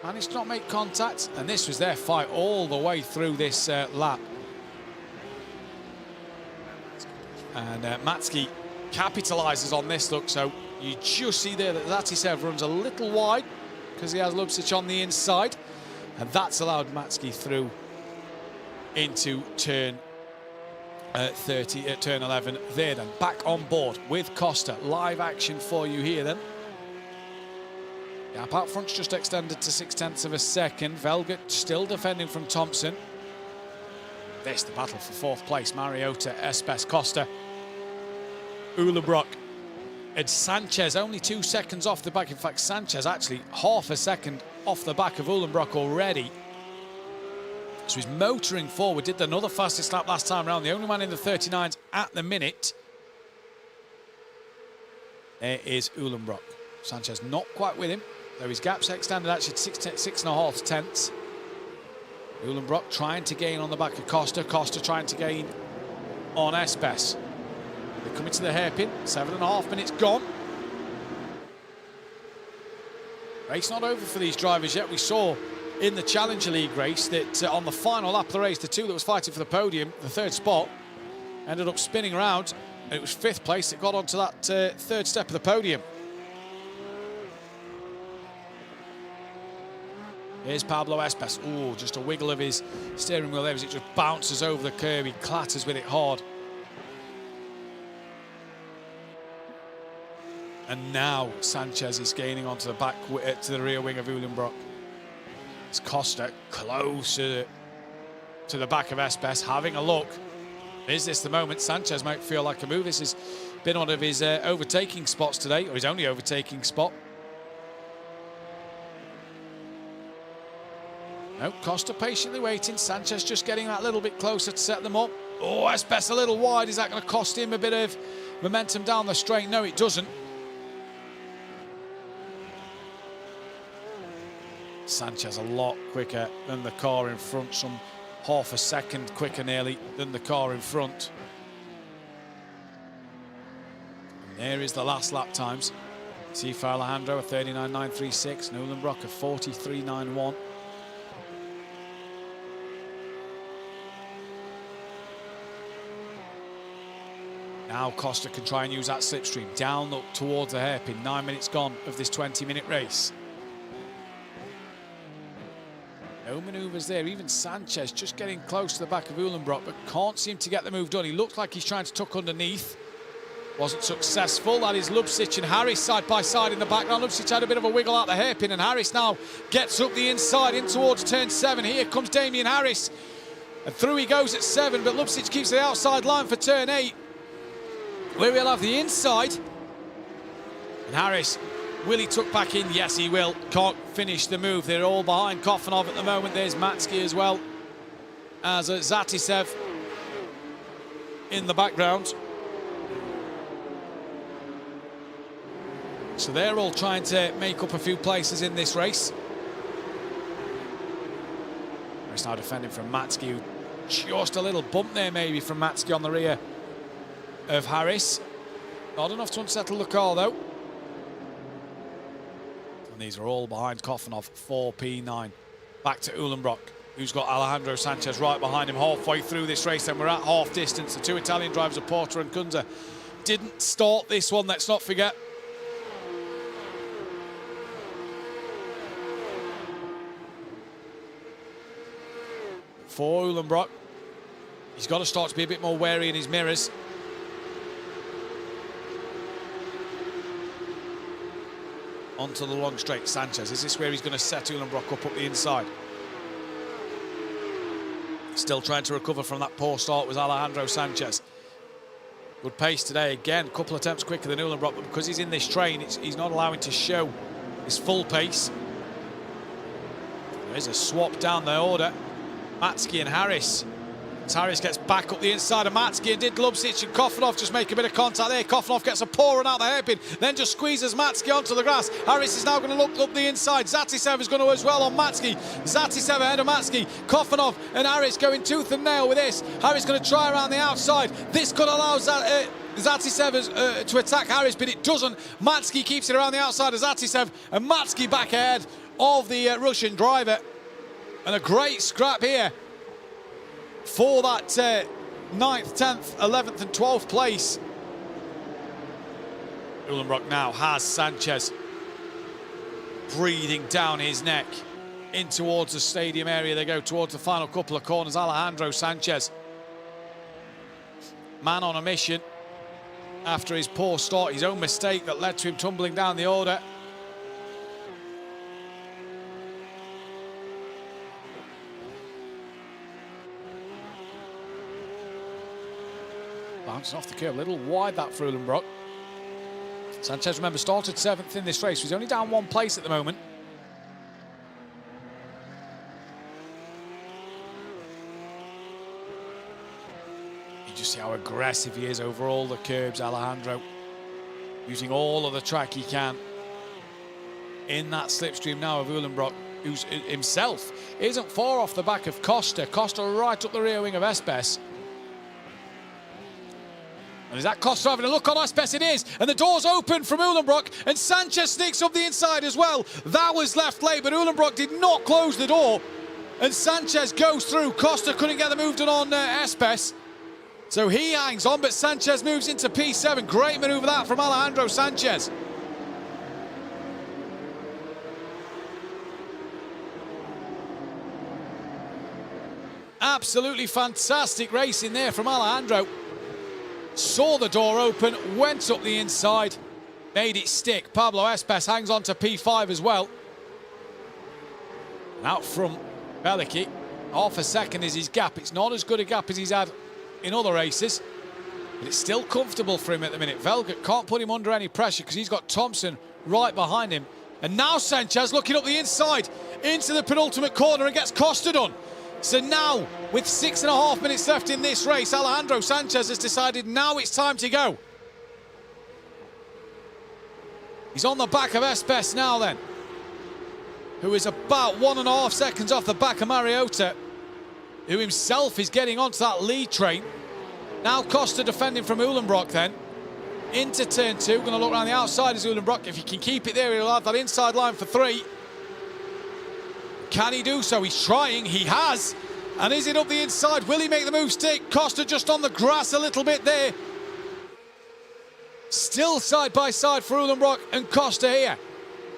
Managed to not make contact. And this was their fight all the way through this lap. And Matski capitalises on this look. So you just see there that Zatisev runs a little wide, because he has Lubcic on the inside, and that's allowed Matski through into turn 30 at turn 11 there then. Back on board with Costa. Live action for you here then. Gap out front's just extended to 0.6 of a second. Velgut still defending from Thompson. This the battle for 4th place. Mariota, Espes, Costa, Uhlenbrock. And Sanchez only 2 seconds off the back. In fact, Sanchez actually half a second off the back of Uhlenbrock already. So he's motoring forward. Did another fastest lap last time around. The only man in the 39s at the minute. There is Uhlenbrock. Sanchez not quite with him, though his gap's extended actually to 6.5 tenths. Uhlenbrock trying to gain on the back of Costa. Costa trying to gain on Espes. They're coming to the hairpin. 7.5 minutes gone. Race not over for these drivers yet. We saw in the Challenger League race that on the final lap of the race, the 2 that was fighting for the podium, the 3rd spot, ended up spinning around. And it was 5th place that got onto that 3rd step of the podium. Here's Pablo Espes. Ooh, just a wiggle of his steering wheel there as it just bounces over the curb. He clatters with it hard. And now Sanchez is gaining onto the back, to the rear wing of Uhlenbrock. It's Costa closer to the back of Espes, having a look. Is this the moment? Sanchez might feel like a move. This has been one of his overtaking spots today, or his only overtaking spot. No, Costa patiently waiting. Sanchez just getting that little bit closer to set them up. Oh, Espes a little wide. Is that going to cost him a bit of momentum down the straight? No, it doesn't. Sanchez a lot quicker than the car in front, some half a second quicker nearly than the car in front. And there is the last lap times. See for Alejandro a 39.936, Nulenbrock a 43.91. Now Costa can try and use that slipstream down up towards the hairpin. 9 minutes gone of this 20-minute race. No manoeuvres there. Even Sanchez just getting close to the back of Uhlenbrock, but can't seem to get the move done. He looks like he's trying to tuck underneath. Wasn't successful. That is Lubsic and Harris side by side in the background. Lubsic had a bit of a wiggle out the hairpin, and Harris now gets up the inside in towards turn 7. Here comes Damien Harris. And through he goes at 7, but Lubsic keeps the outside line for turn 8, where we'll have the inside. And Harris, will he tuck back in? Yes, he will. Can't finish the move. They're all behind Kofanov at the moment. There's Matsky as well as Zatisev in the background. So they're all trying to make up a few places in this race. Harris now defending from Matsky. Just a little bump there maybe from Matsky on the rear of Harris. Not enough to unsettle the car though. And these are all behind Kofanov, 4P9. Back to Uhlenbrock, who's got Alejandro Sanchez right behind him halfway through this race, and we're at half distance. The two Italian drivers, Porter and Kunze, didn't start this one, let's not forget. For Uhlenbrock, he's got to start to be a bit more wary in his mirrors. Onto the long straight, Sanchez. Is this where he's going to set Uhlenbrock up the inside? Still trying to recover from that poor start was Alejandro Sanchez. Good pace today again, couple of attempts quicker than Uhlenbrock, but because he's in this train, he's not allowing to show his full pace. There's a swap down the order. Matsky and Harris. As Harris gets back up the inside of Matsky, and did Lubsic and Kofanov just make a bit of contact there. Kofanov gets a poor run out the hairpin, then just squeezes Matsky onto the grass. Harris is now going to look up the inside. Zatisev is going to as well on Matsky. Zatisev ahead of Matsky. Kofanov and Harris going tooth and nail with this. Harris going to try around the outside. This could allow Zatisev to attack Harris, but it doesn't. Matsky keeps it around the outside of Zatisev, and Matsky back ahead of the Russian driver. And a great scrap here for that 9th, 10th, 11th and 12th place. Uhlenbrock now has Sanchez breathing down his neck in towards the stadium area. They go towards the final couple of corners. Alejandro Sanchez, man on a mission after his poor start, his own mistake that led to him tumbling down the order. Bouncing off the curb, a little wide that for Uhlenbrock. Sanchez, remember, started 7th in this race. He's only down 1 place at the moment. You just see how aggressive he is over all the curbs, Alejandro. Using all of the track he can. In that slipstream now of Uhlenbrock, who's himself isn't far off the back of Costa. Costa right up the rear wing of Espes. And is that Costa having a look on Espes? It is. And the door's open from Uhlenbrock, and Sanchez sneaks up the inside as well. That was left late, but Uhlenbrock did not close the door. And Sanchez goes through. Costa couldn't get the move done on Espes. So he hangs on, but Sanchez moves into P7. Great manoeuvre that from Alejandro Sanchez. Absolutely fantastic racing there from Alejandro. Saw the door open, went up the inside, made it stick. Pablo Espes hangs on to P5 as well. Out from Bellicki, half a second is his gap. It's not as good a gap as he's had in other races, but it's still comfortable for him at the minute. Velgert can't put him under any pressure because he's got Thompson right behind him. And now Sanchez looking up the inside into the penultimate corner and gets Costa done. So now, with 6.5 minutes left in this race, Alejandro Sanchez has decided now it's time to go. He's on the back of Espes now then. who is about 1.5 seconds off the back of Mariota, who himself is getting onto that lead train. Now Costa defending from Uhlenbrock then. Into turn 2, going to look around the outside as Uhlenbrock. If he can keep it there, he'll have that inside line for 3. Can he do so? He's trying, he has. And is it up the inside? Will he make the move stick? Costa just on the grass a little bit there. Still side by side for Uhlenbrock and Costa here.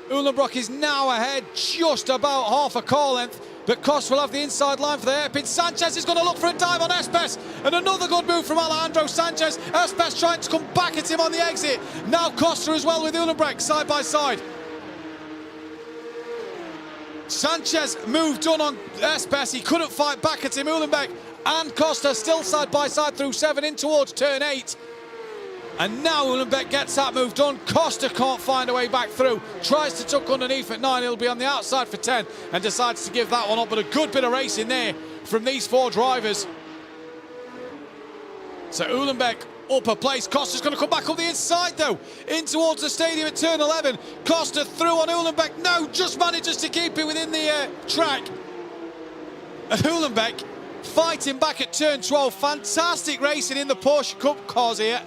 Uhlenbrock is now ahead just about half a car length, but Costa will have the inside line for the hairpin. Sanchez is going to look for a dive on Espes, and another good move from Alejandro Sanchez. Espes trying to come back at him on the exit. Now Costa as well with Uhlenbrock side by side. Sanchez moved on Espes, he couldn't fight back at him. Uhlenbrock and Costa still side by side through 7 in towards turn 8. And now Uhlenbrock gets that move done. Costa can't find a way back through. Tries to tuck underneath at 9. He'll be on the outside for 10 and decides to give that one up. But a good bit of racing there from these 4 drivers. So Uhlenbrock up a place. Costa's going to come back up the inside though. In towards the stadium at turn 11. Costa through on Uhlenbrock. No, just manages to keep it within the track. And Uhlenbrock fighting back at turn 12. Fantastic racing in the Porsche Cup cars here.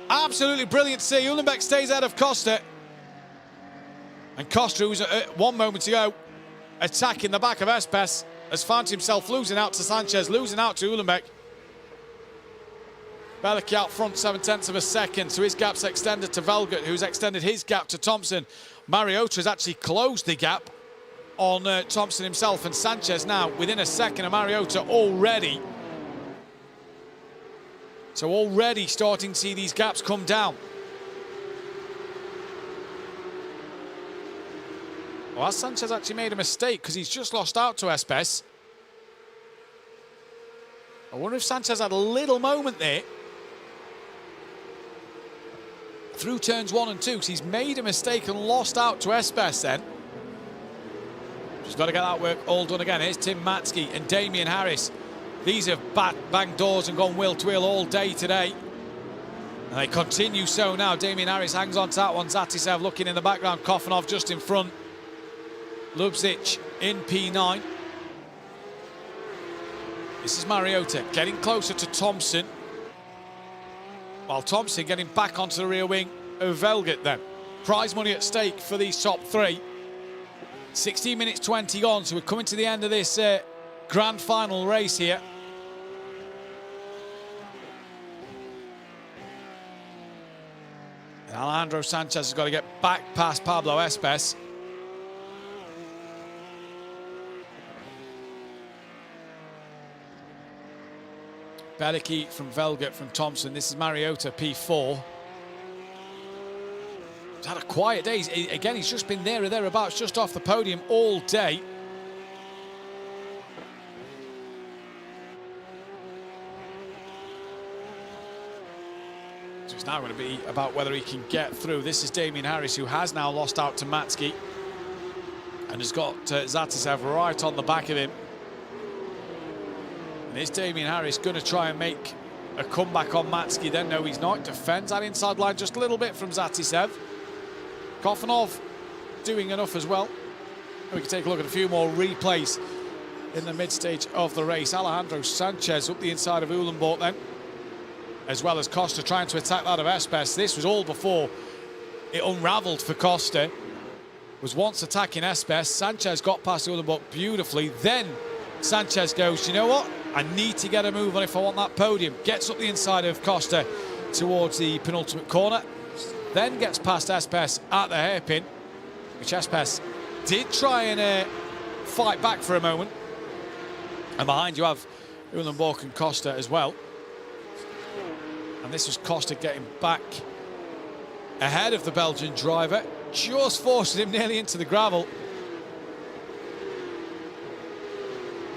Absolutely brilliant to see. Uhlenbrock stays out of Costa. And Costa, who was at 1 moment ago attacking the back of Espes, has found himself losing out to Sanchez, losing out to Uhlenbrock. Belicky out front 7/10 of a second, so his gap's extended to Velgert, who's extended his gap to Thompson. Mariota has actually closed the gap on Thompson himself, and Sanchez now within a second of Mariota already. So already starting to see these gaps come down. Well, has Sanchez actually made a mistake because he's just lost out to Espes? I wonder if Sanchez had a little moment there through turns 1 and 2, because he's made a mistake and lost out to Espes then. Just got to get that work all done again. Here's Tim Matsky and Damien Harris. These have banged doors and gone wheel to wheel all day today. And they continue so now. Damien Harris hangs on to that one. Zatisev looking in the background. Kofanov just in front. Lubzic in P9. This is Mariota getting closer to Thompson. While Thompson getting back onto the rear wing of Velgert then. Prize money at stake for these top 3. 16 minutes 20 on, so we're coming to the end of this grand final race here. And Alejandro Sanchez has got to get back past Pablo Espes. Belicky from Velgert from Thompson. This is Mariota, P4. He's had a quiet day. Again, he's just been there or thereabouts, just off the podium all day. So it's now going to be about whether he can get through. This is Damien Harris, who has now lost out to Matsky and has got Zatisev right on the back of him. And is Damien Harris going to try and make a comeback on Matsky then? No, he's not. Defends that inside line just a little bit from Zatisev. Kofanov doing enough as well. We can take a look at a few more replays in the mid-stage of the race. Alejandro Sanchez up the inside of Uhlenbrock then, as well as Costa trying to attack that of Espes. This was all before it unravelled for Costa. Was once attacking Espes. Sanchez got past Uhlenbrock beautifully. Then Sanchez goes, you know what? I need to get a move on if I want that podium. Gets up the inside of Costa towards the penultimate corner. Then gets past Espes at the hairpin, which Espes did try and fight back for a moment. And behind you have Uhlenbrock and Costa as well. And this was Costa getting back ahead of the Belgian driver. Just forced him nearly into the gravel.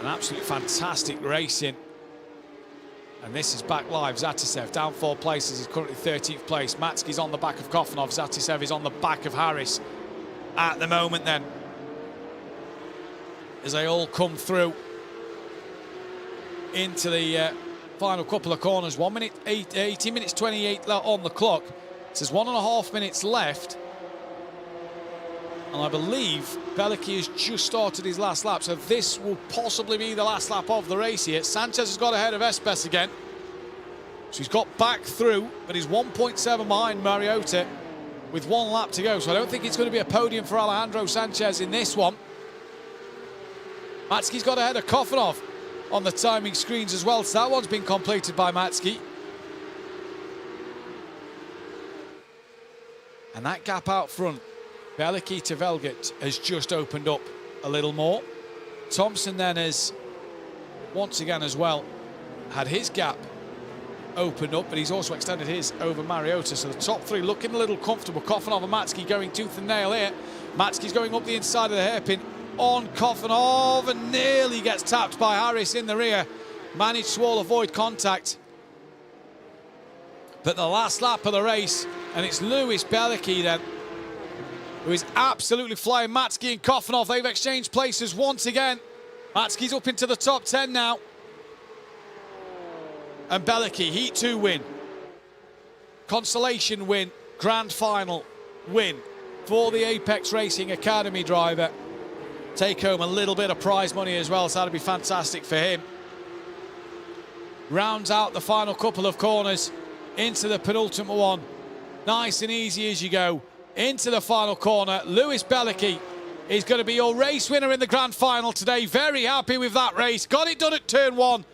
An absolutely fantastic racing. And this is back live. Zatisev down 4 places. He's currently 13th place. Matsky's on the back of Kofanov. Zatisev is on the back of Harris at the moment then, as they all come through into the final couple of corners. 18 minutes 28 on the clock. So there's 1.5 minutes left And I believe Belicky has just started his last lap, so this will possibly be the last lap of the race here. Sanchez has got ahead of Espes again. So he's got back through, but he's 1.7 behind Mariota with 1 lap to go. So I don't think it's going to be a podium for Alejandro Sanchez in this one. Matsky's got ahead of Kofanov on the timing screens as well. So that one's been completed by Matsky. And that gap out front, Belicky to Velget, has just opened up a little more. Thompson then has, once again as well, had his gap opened up, but he's also extended his over Mariota. So the top 3 looking a little comfortable. Kofanov and Matsky going tooth and nail here. Matsky's going up the inside of the hairpin on Kofanov and nearly gets tapped by Harris in the rear. Managed to all avoid contact. But the last lap of the race, and it's Lewis Belicky then, who is absolutely flying. Matsky and Kofanov, they've exchanged places once again. Matsky's up into the top 10 now. And Belicky, Heat 2 win. Consolation win. Grand Final win for the Apex Racing Academy driver. Take home a little bit of prize money as well, so that'd be fantastic for him. Rounds out the final couple of corners into the penultimate one. Nice and easy as you go. Into the final corner. Lewis Belicky is going to be your race winner in the Grand Final today. Very happy with that race. Got it done at turn 1.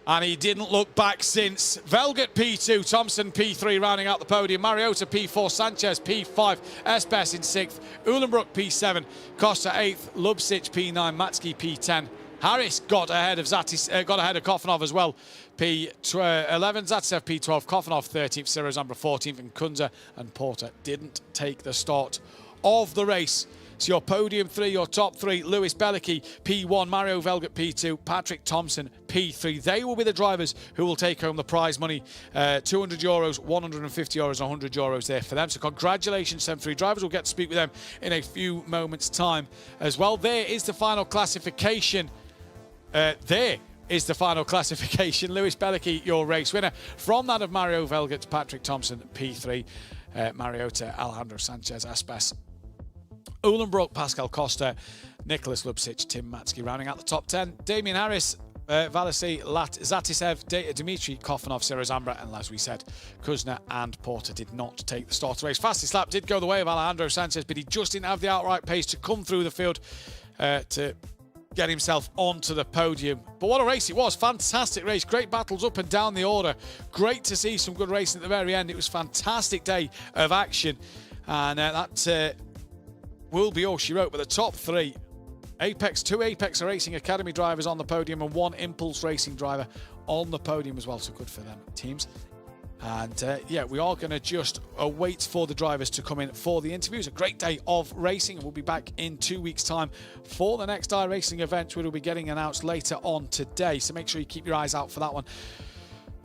And he didn't look back since. Velget P2, Thompson P3 rounding out the podium. Mariota P4, Sanchez P5, Espes in 6th, Uhlenbrook P7, Costa 8th, Lubsic P9, Matsky P10. Harris got ahead of Kofanov as well. P11, Zatsisev P12, Kofanov 13th, Sirozambra 14th, and Kunze and Porter didn't take the start of the race. So your podium 3, your top 3, Lewis Belicky, P1, Mario Velget, P2, Patrick Thompson, P3. They will be the drivers who will take home the prize money. €200, €150, 100 euros there for them. So congratulations to them 3 drivers. We'll get to speak with them in a few moments' time as well. There is the final classification. Lewis Belicky, your race winner. From that of Mario Velget, Patrick Thompson, P3, Mariota, Alejandro Sanchez, Espes, Uhlenbrook, Pascal Costa, Nicholas Lubsic, Tim Matsky rounding out the top 10. Damien Harris, Valasy, Zatisev, Dmitry Kofanov, Sirozambra, and as we said, Kuzna and Porter did not take the start of the race. Fastest lap did go the way of Alejandro Sanchez, but he just didn't have the outright pace to come through the field to get himself onto the podium. But what a race it was. Fantastic race. Great battles up and down the order. Great to see some good racing at the very end. It was a fantastic day of action. And that will be all she wrote. But the top 3, two Apex Racing Academy drivers on the podium and 1 Impulse Racing driver on the podium as well. So good for them teams. And yeah, we are going to just wait for the drivers to come in for the interviews. A great day of racing. We'll be back in 2 weeks' time for the next iRacing event, which will be getting announced later on today. So make sure you keep your eyes out for that one.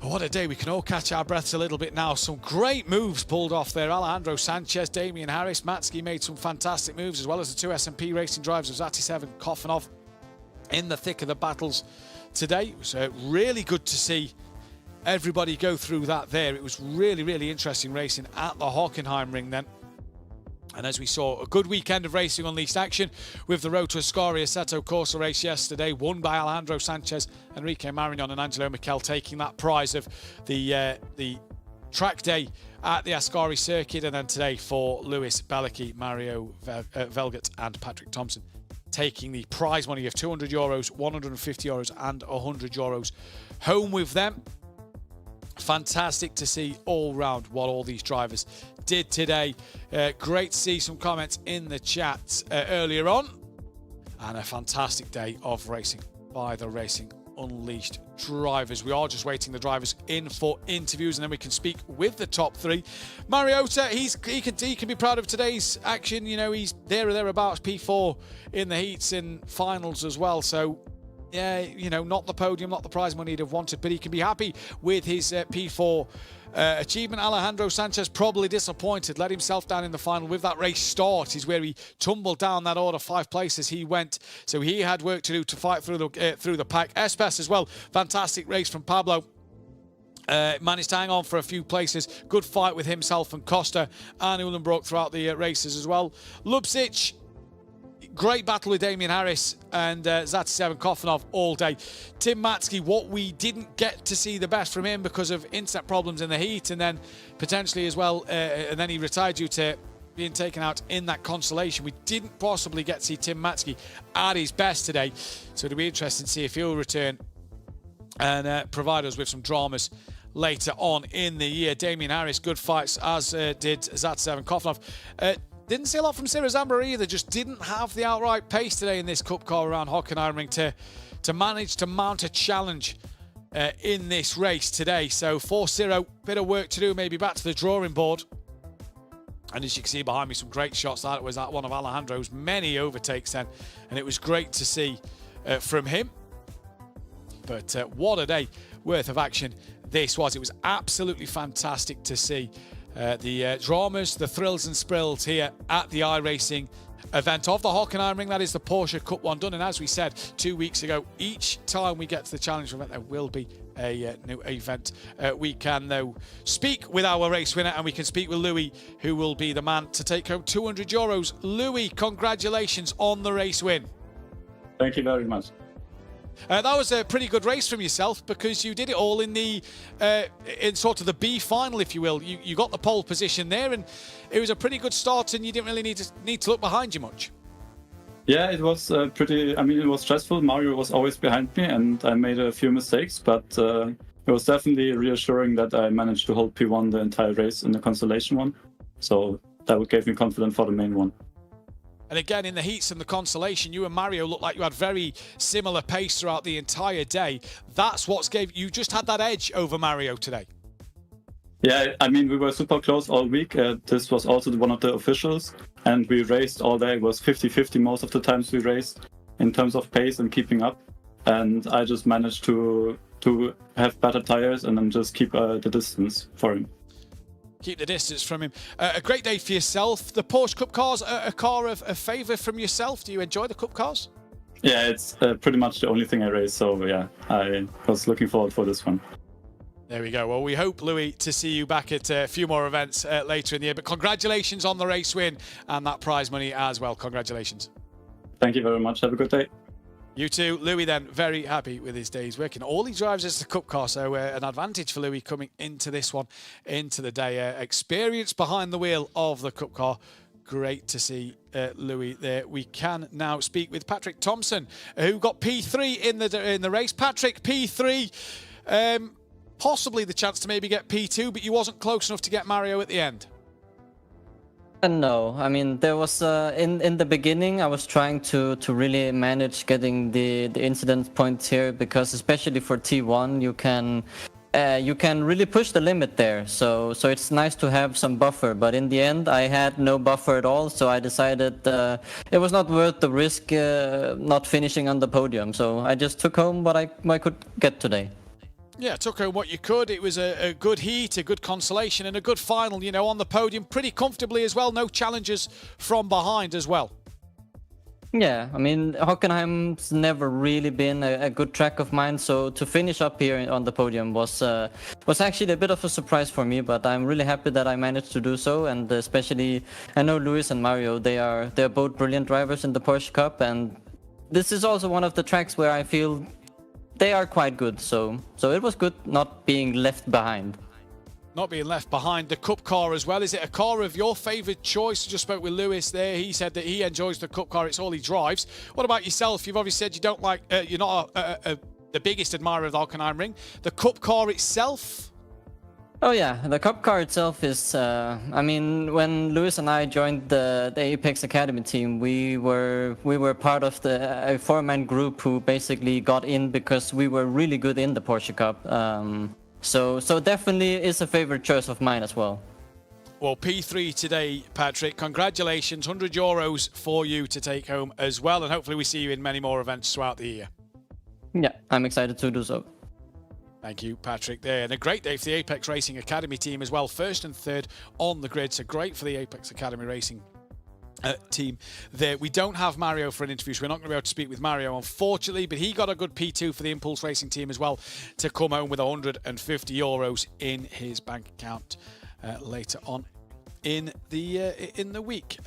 But what a day. We can all catch our breaths a little bit now. Some great moves pulled off there. Alejandro Sanchez, Damien Harris, Matsky made some fantastic moves, as well as the 2 S&P racing drivers of Zatisev and Kofanov in the thick of the battles today. It was really good to see everybody go through that there. It was really, really interesting racing at the Hockenheim ring then. And as we saw, a good weekend of Racing Unleashed action with the Road to Ascari Assetto Corsa race yesterday, won by Alejandro Sanchez, Enrique Marignon and Angelo Michel taking that prize of the track day at the Ascari circuit. And then today for Lewis Belicky, Mario Velget and Patrick Thompson taking the prize money of €200, €150 and €100 home with them. Fantastic to see all round what all these drivers did today. Great to see some comments in the chat earlier on. And a fantastic day of racing by the Racing Unleashed drivers. We are just waiting the drivers in for interviews, and then we can speak with the top 3. Mariota, he can be proud of today's action. You know, he's there or thereabouts, P4 in the heats and finals as well. So yeah, you know, not the podium, not the prize money he'd have wanted, but he can be happy with his P4 achievement. Alejandro Sanchez probably disappointed, let himself down in the final with that race start is where he tumbled down that order 5 places he went. So he had work to do to fight through the pack. Espes as well, fantastic race from Pablo. Managed to hang on for a few places. Good fight with himself and Costa and Uhlenbrock throughout the races as well. Lubcic, great battle with Damien Harris and Zatisev and Kofanov all day. Tim Matsky, what we didn't get to see the best from him because of internet problems in the heat, and then potentially as well, and then he retired due to being taken out in that Consolation. We didn't possibly get to see Tim Matsky at his best today, so it'll be interesting to see if he'll return and provide us with some dramas later on in the year. Damien Harris, good fights, as did Zatisev and Kofanov. Didn't see a lot from Sirazamba either, just didn't have the outright pace today in this Cup car around Hockenheim ring to manage to mount a challenge in this race today. So for Siro, bit of work to do, maybe back to the drawing board. And as you can see behind me, some great shots. That was one of Alejandro's many overtakes then, and it was great to see from him. But what a day worth of action this was. It was absolutely fantastic to see the dramas, the thrills and sprills here at the iRacing event of the Hockenheim ring. That is the Porsche Cup 1 done. And as we said 2 weeks ago, each time we get to the challenge event, there will be a new event. We can though speak with our race winner, and we can speak with Louis, who will be the man to take home €200. Louis, congratulations on the race win. Thank you very much. That was a pretty good race from yourself, because you did it all in the in sort of the B final, if you will. You got the pole position there, and it was a pretty good start, and you didn't really need to look behind you much. Yeah, it was pretty. I mean, it was stressful. Mario was always behind me, and I made a few mistakes, but it was definitely reassuring that I managed to hold P1 the entire race in the Consolation one. So that gave me confidence for the main one. And again, in the heats and the Consolation, you and Mario looked like you had very similar pace throughout the entire day. That's what's gave you just had that edge over Mario today. Yeah, I mean, we were super close all week. This was also one of the officials, and we raced all day. It was 50-50 most of the times we raced in terms of pace and keeping up. And I just managed to have better tires and then just keep the distance for him. Keep the distance from him. A great day for yourself. The Porsche Cup cars, a car of a favour from yourself. Do you enjoy the Cup cars? Yeah, it's pretty much the only thing I race. So yeah, I was looking forward for this one. There we go. Well, we hope, Louis, to see you back at a few more events later in the year. But congratulations on the race win and that prize money as well. Congratulations. Thank you very much. Have a good day. You too. Louis then, very happy with his days working. All he drives is the Cup car, so an advantage for Louis coming into this one, into the day. Experience behind the wheel of the Cup car. Great to see Louis there. We can now speak with Patrick Thompson, who got P3 in the race. Patrick, P3, possibly the chance to maybe get P2, but you wasn't close enough to get Mario at the end. No, I mean, there was in the beginning I was trying to really manage getting the incident points here, because especially for T1 you can really push the limit there, so it's nice to have some buffer, but in the end I had no buffer at all, so I decided it was not worth the risk not finishing on the podium, so I just took home what I could get today. Yeah, took home what you could. It was a good heat, a good consolation, and a good final, you know, on the podium pretty comfortably as well. No challenges from behind as well. Yeah, I mean, Hockenheim's never really been a good track of mine, so to finish up here on the podium was actually a bit of a surprise for me, but I'm really happy that I managed to do so, and especially, I know Luis and Mario, they're both brilliant drivers in the Porsche Cup, and this is also one of the tracks where I feel they are quite good, so it was good not being left behind. Not being left behind. The Cup car as well. Is it a car of your favoured choice? I just spoke with Lewis there. He said that he enjoys the Cup car. It's all he drives. What about yourself? You've obviously said you don't like, you're not the biggest admirer of the Hockenheim ring. The Cup car itself? Oh yeah, the Cup car itself is, I mean, when Lewis and I joined the Apex Academy team, we were part of a four-man group who basically got in because we were really good in the Porsche Cup. So definitely is a favorite choice of mine as well. Well, P3 today, Patrick. Congratulations, €100 for you to take home as well, and hopefully we see you in many more events throughout the year. Yeah, I'm excited to do so. Thank you, Patrick, there. And a great day for the Apex Racing Academy team as well. First and third on the grid, so great for the Apex Academy Racing team there. We don't have Mario for an interview, so we're not going to be able to speak with Mario, unfortunately, but he got a good P2 for the Impulse Racing team as well to come home with €150 in his bank account later on in the week.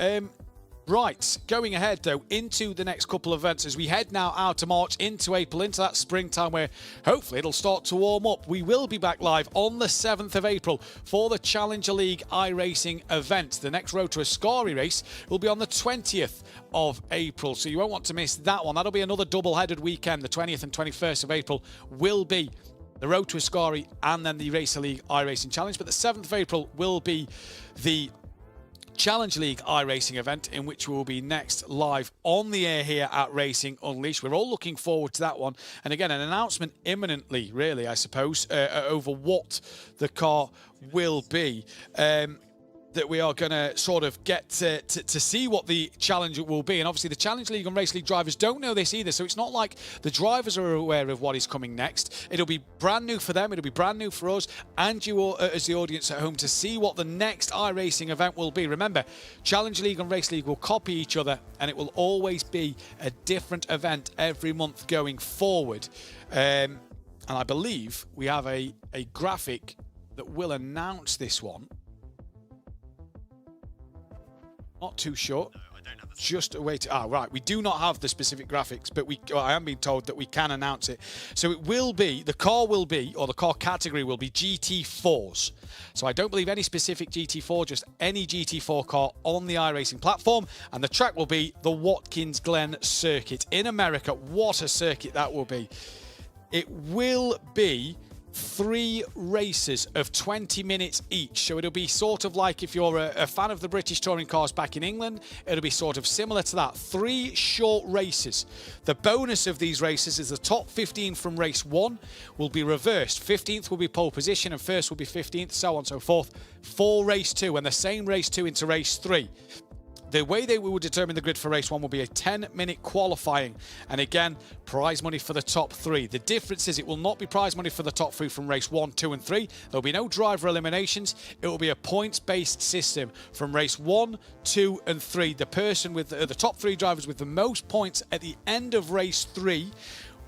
Right, going ahead though into the next couple of events as we head now out of March into April, into that springtime where hopefully it'll start to warm up. We will be back live on the 7th of April for the Challenger League iRacing event. The next Road to Ascari race will be on the 20th of April, so you won't want to miss that one. That'll be another double-headed weekend. The 20th and 21st of April will be the Road to Ascari and then the Racer League iRacing Challenge, but the 7th of April will be the Challenge League iRacing event, in which we will be next live on the air here at Racing Unleashed. We're all looking forward to that one. And again, an announcement imminently, really, I suppose, over what the car will be. That we are going to sort of get to see what the challenge will be. And obviously the Challenge League and Race League drivers don't know this either, so it's not like the drivers are aware of what is coming next. It'll be brand new for them, it'll be brand new for us, and you all, as the audience at home, to see what the next iRacing event will be. Remember, Challenge League and Race League will copy each other, and it will always be a different event every month going forward. And I believe we have a graphic that will announce this one. Not too sure. No, I don't have the just a way to... right. We do not have the specific graphics, but I am being told that we can announce it. So it will be, the car will be, or the car category will be GT4s. So I don't believe any specific GT4, just any GT4 car on the iRacing platform. And the track will be the Watkins Glen circuit in America. What a circuit that will be. It will be 3 races of 20 minutes each. So it'll be sort of like if you're a fan of the British touring cars back in England, it'll be sort of similar to that. 3 short races. The bonus of these races is the top 15 from race 1 will be reversed. 15th will be pole position and first will be 15th, so on and so forth, for race 2, and the same race 2 into race 3. The way they will determine the grid for race 1 will be a 10-minute qualifying. And again, prize money for the top 3. The difference is it will not be prize money for the top 3 from race 1, 2 and 3. There will be no driver eliminations. It will be a points-based system from race 1, 2 and 3. The person with the top 3 drivers with the most points at the end of race 3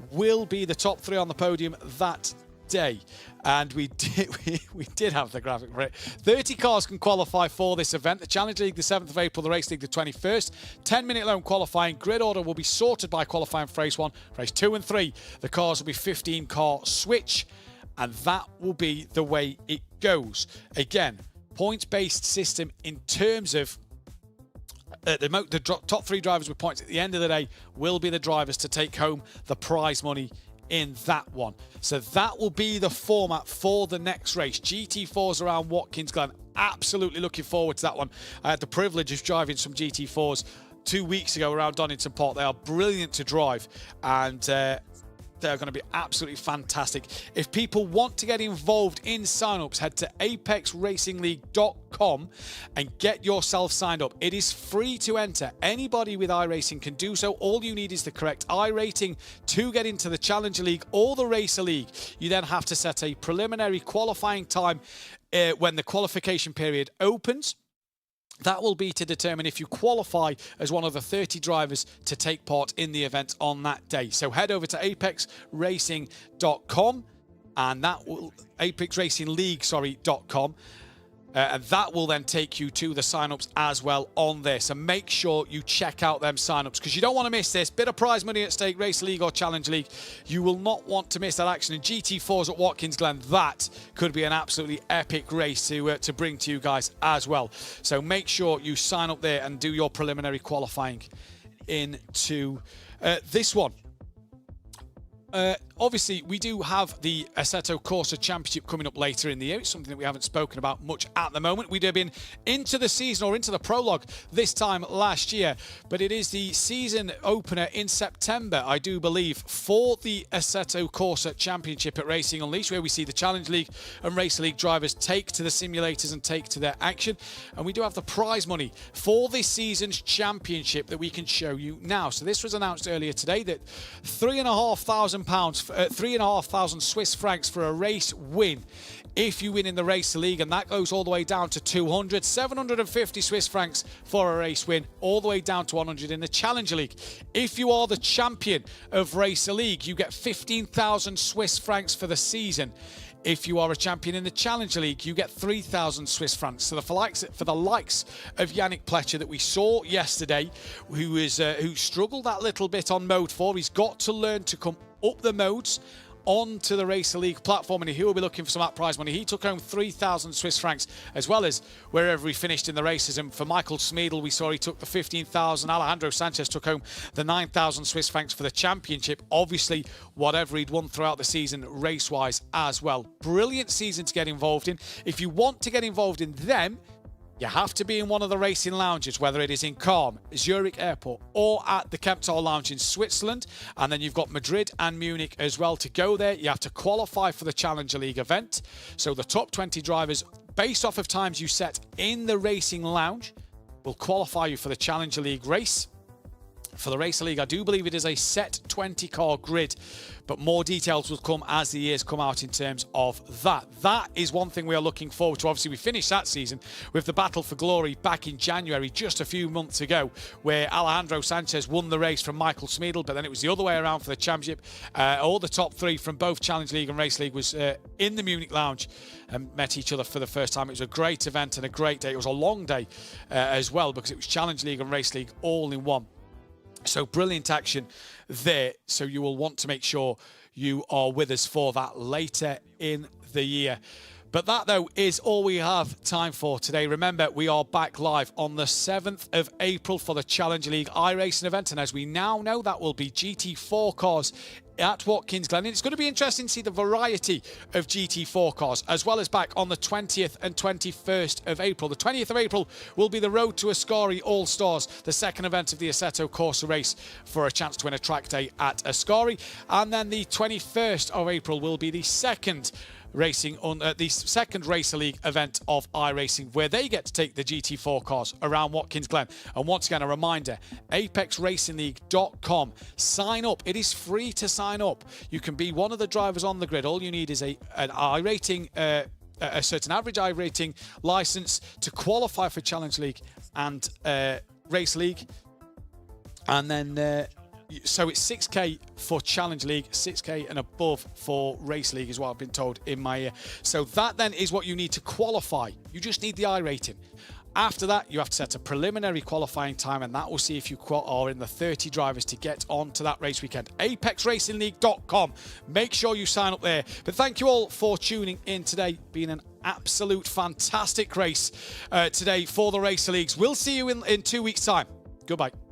will be the top 3 on the podium that day. And we did have the graphic for it. 30 cars can qualify for this event. The Challenge League the 7th of April, the Race League the 21st. 10-minute lone qualifying. Grid order will be sorted by qualifying for race 1. Race 2 and 3, the cars will be 15 car switch, and that will be the way it goes. Again, points-based system in terms of the top 3 drivers with points at the end of the day will be the drivers to take home the prize money in that one. So that will be the format for the next race. GT4s around Watkins Glen. Absolutely looking forward to that one. I had the privilege of driving some GT4s 2 weeks ago around Donington Park. They are brilliant to drive, and they're going to be absolutely fantastic. If people want to get involved in signups, head to apexracingleague.com and get yourself signed up. It is free to enter. Anybody with iRacing can do so. All you need is the correct iRating to get into the Challenger League or the Racer League. You then have to set a preliminary qualifying time when the qualification period opens. That will be to determine if you qualify as one of the 30 drivers to take part in the event on that day. So head over to apexracing.com and that will apexracingleague.com. And that will then take you to the signups as well on there. So make sure you check out them signups because you don't want to miss this. Bit of prize money at stake, Race League or Challenge League. You will not want to miss that action. And GT4s at Watkins Glen, that could be an absolutely epic race to bring to you guys as well. So make sure you sign up there and do your preliminary qualifying into this one. Obviously, we do have the Assetto Corsa Championship coming up later in the year. It's something that we haven't spoken about much at the moment. We'd have been into the season or into the prologue this time last year, but it is the season opener in September, I do believe, for the Assetto Corsa Championship at Racing Unleashed, where we see the Challenge League and Racer League drivers take to the simulators and take to their action. And we do have the prize money for this season's championship that we can show you now. So this was announced earlier today that £3,500 3,500 Swiss francs for a race win if you win in the Racer League, and that goes all the way down to 200, 750 Swiss francs for a race win, all the way down to 100 in the Challenger League. If you are the champion of Racer League, you get 15,000 Swiss francs for the season. If you are a champion in the Challenger League, you get 3,000 Swiss francs. So for the likes of Yannick Pletcher that we saw yesterday, who struggled that little bit on Mode 4, he's got to learn to come up the modes onto the Racer League platform, and he will be looking for some of that prize money. He took home 3,000 Swiss francs, as well as wherever he finished in the races. And for Michael Smeedle, we saw he took the 15,000. Alejandro Sanchez took home the 9,000 Swiss francs for the championship. Obviously, whatever he'd won throughout the season, race-wise as well. Brilliant season to get involved in. If you want to get involved in them, you have to be in one of the racing lounges, whether it is in Calm, Zurich Airport, or at the Kemptal Lounge in Switzerland. And then you've got Madrid and Munich as well. To go there, you have to qualify for the Challenger League event. So the top 20 drivers, based off of times you set in the racing lounge, will qualify you for the Challenger League race. For the Racer League, I do believe it is a set 20-car grid, but more details will come as the years come out in terms of that. That is one thing we are looking forward to. Obviously, we finished that season with the Battle for Glory back in January, just a few months ago, where Alejandro Sanchez won the race from Michael Smeedle, but then it was the other way around for the championship. All the top three from both Challenge League and Race League was in the Munich Lounge and met each other for the first time. It was a great event and a great day. It was a long day as well, because it was Challenge League and Race League all in one. So brilliant action there. So you will want to make sure you are with us for that later in the year. But that, though, is all we have time for today. Remember, we are back live on the 7th of April for the Challenger League iRacing event. And as we now know, that will be GT4 cars at Watkins Glen. And it's going to be interesting to see the variety of GT4 cars, as well as back on the 20th and 21st of April. The 20th of April will be the Road to Ascari All-Stars, the second event of the Assetto Corsa race, for a chance to win a track day at Ascari. And then the 21st of April will be the second racing on the second Racer League event of iRacing, where they get to take the GT4 cars around Watkins Glen. And once again, a reminder, apexracingleague.com. Sign up. It is free to sign up. You can be one of the drivers on the grid. All you need is an iRating, a certain average iRating license to qualify for Challenge League and Race League. And then so it's 6k for Challenge League, 6k and above for Race League is what I've been told in my ear. So that then is what you need to qualify. You just need the iRating. After that, you have to set a preliminary qualifying time, and that will see if you are in the 30 drivers to get on to that race weekend. apexracingleague.com. Make sure you sign up there. But thank you all for tuning in today. Been an absolute fantastic race today for the Racer Leagues. We'll see you in 2 weeks' time. Goodbye.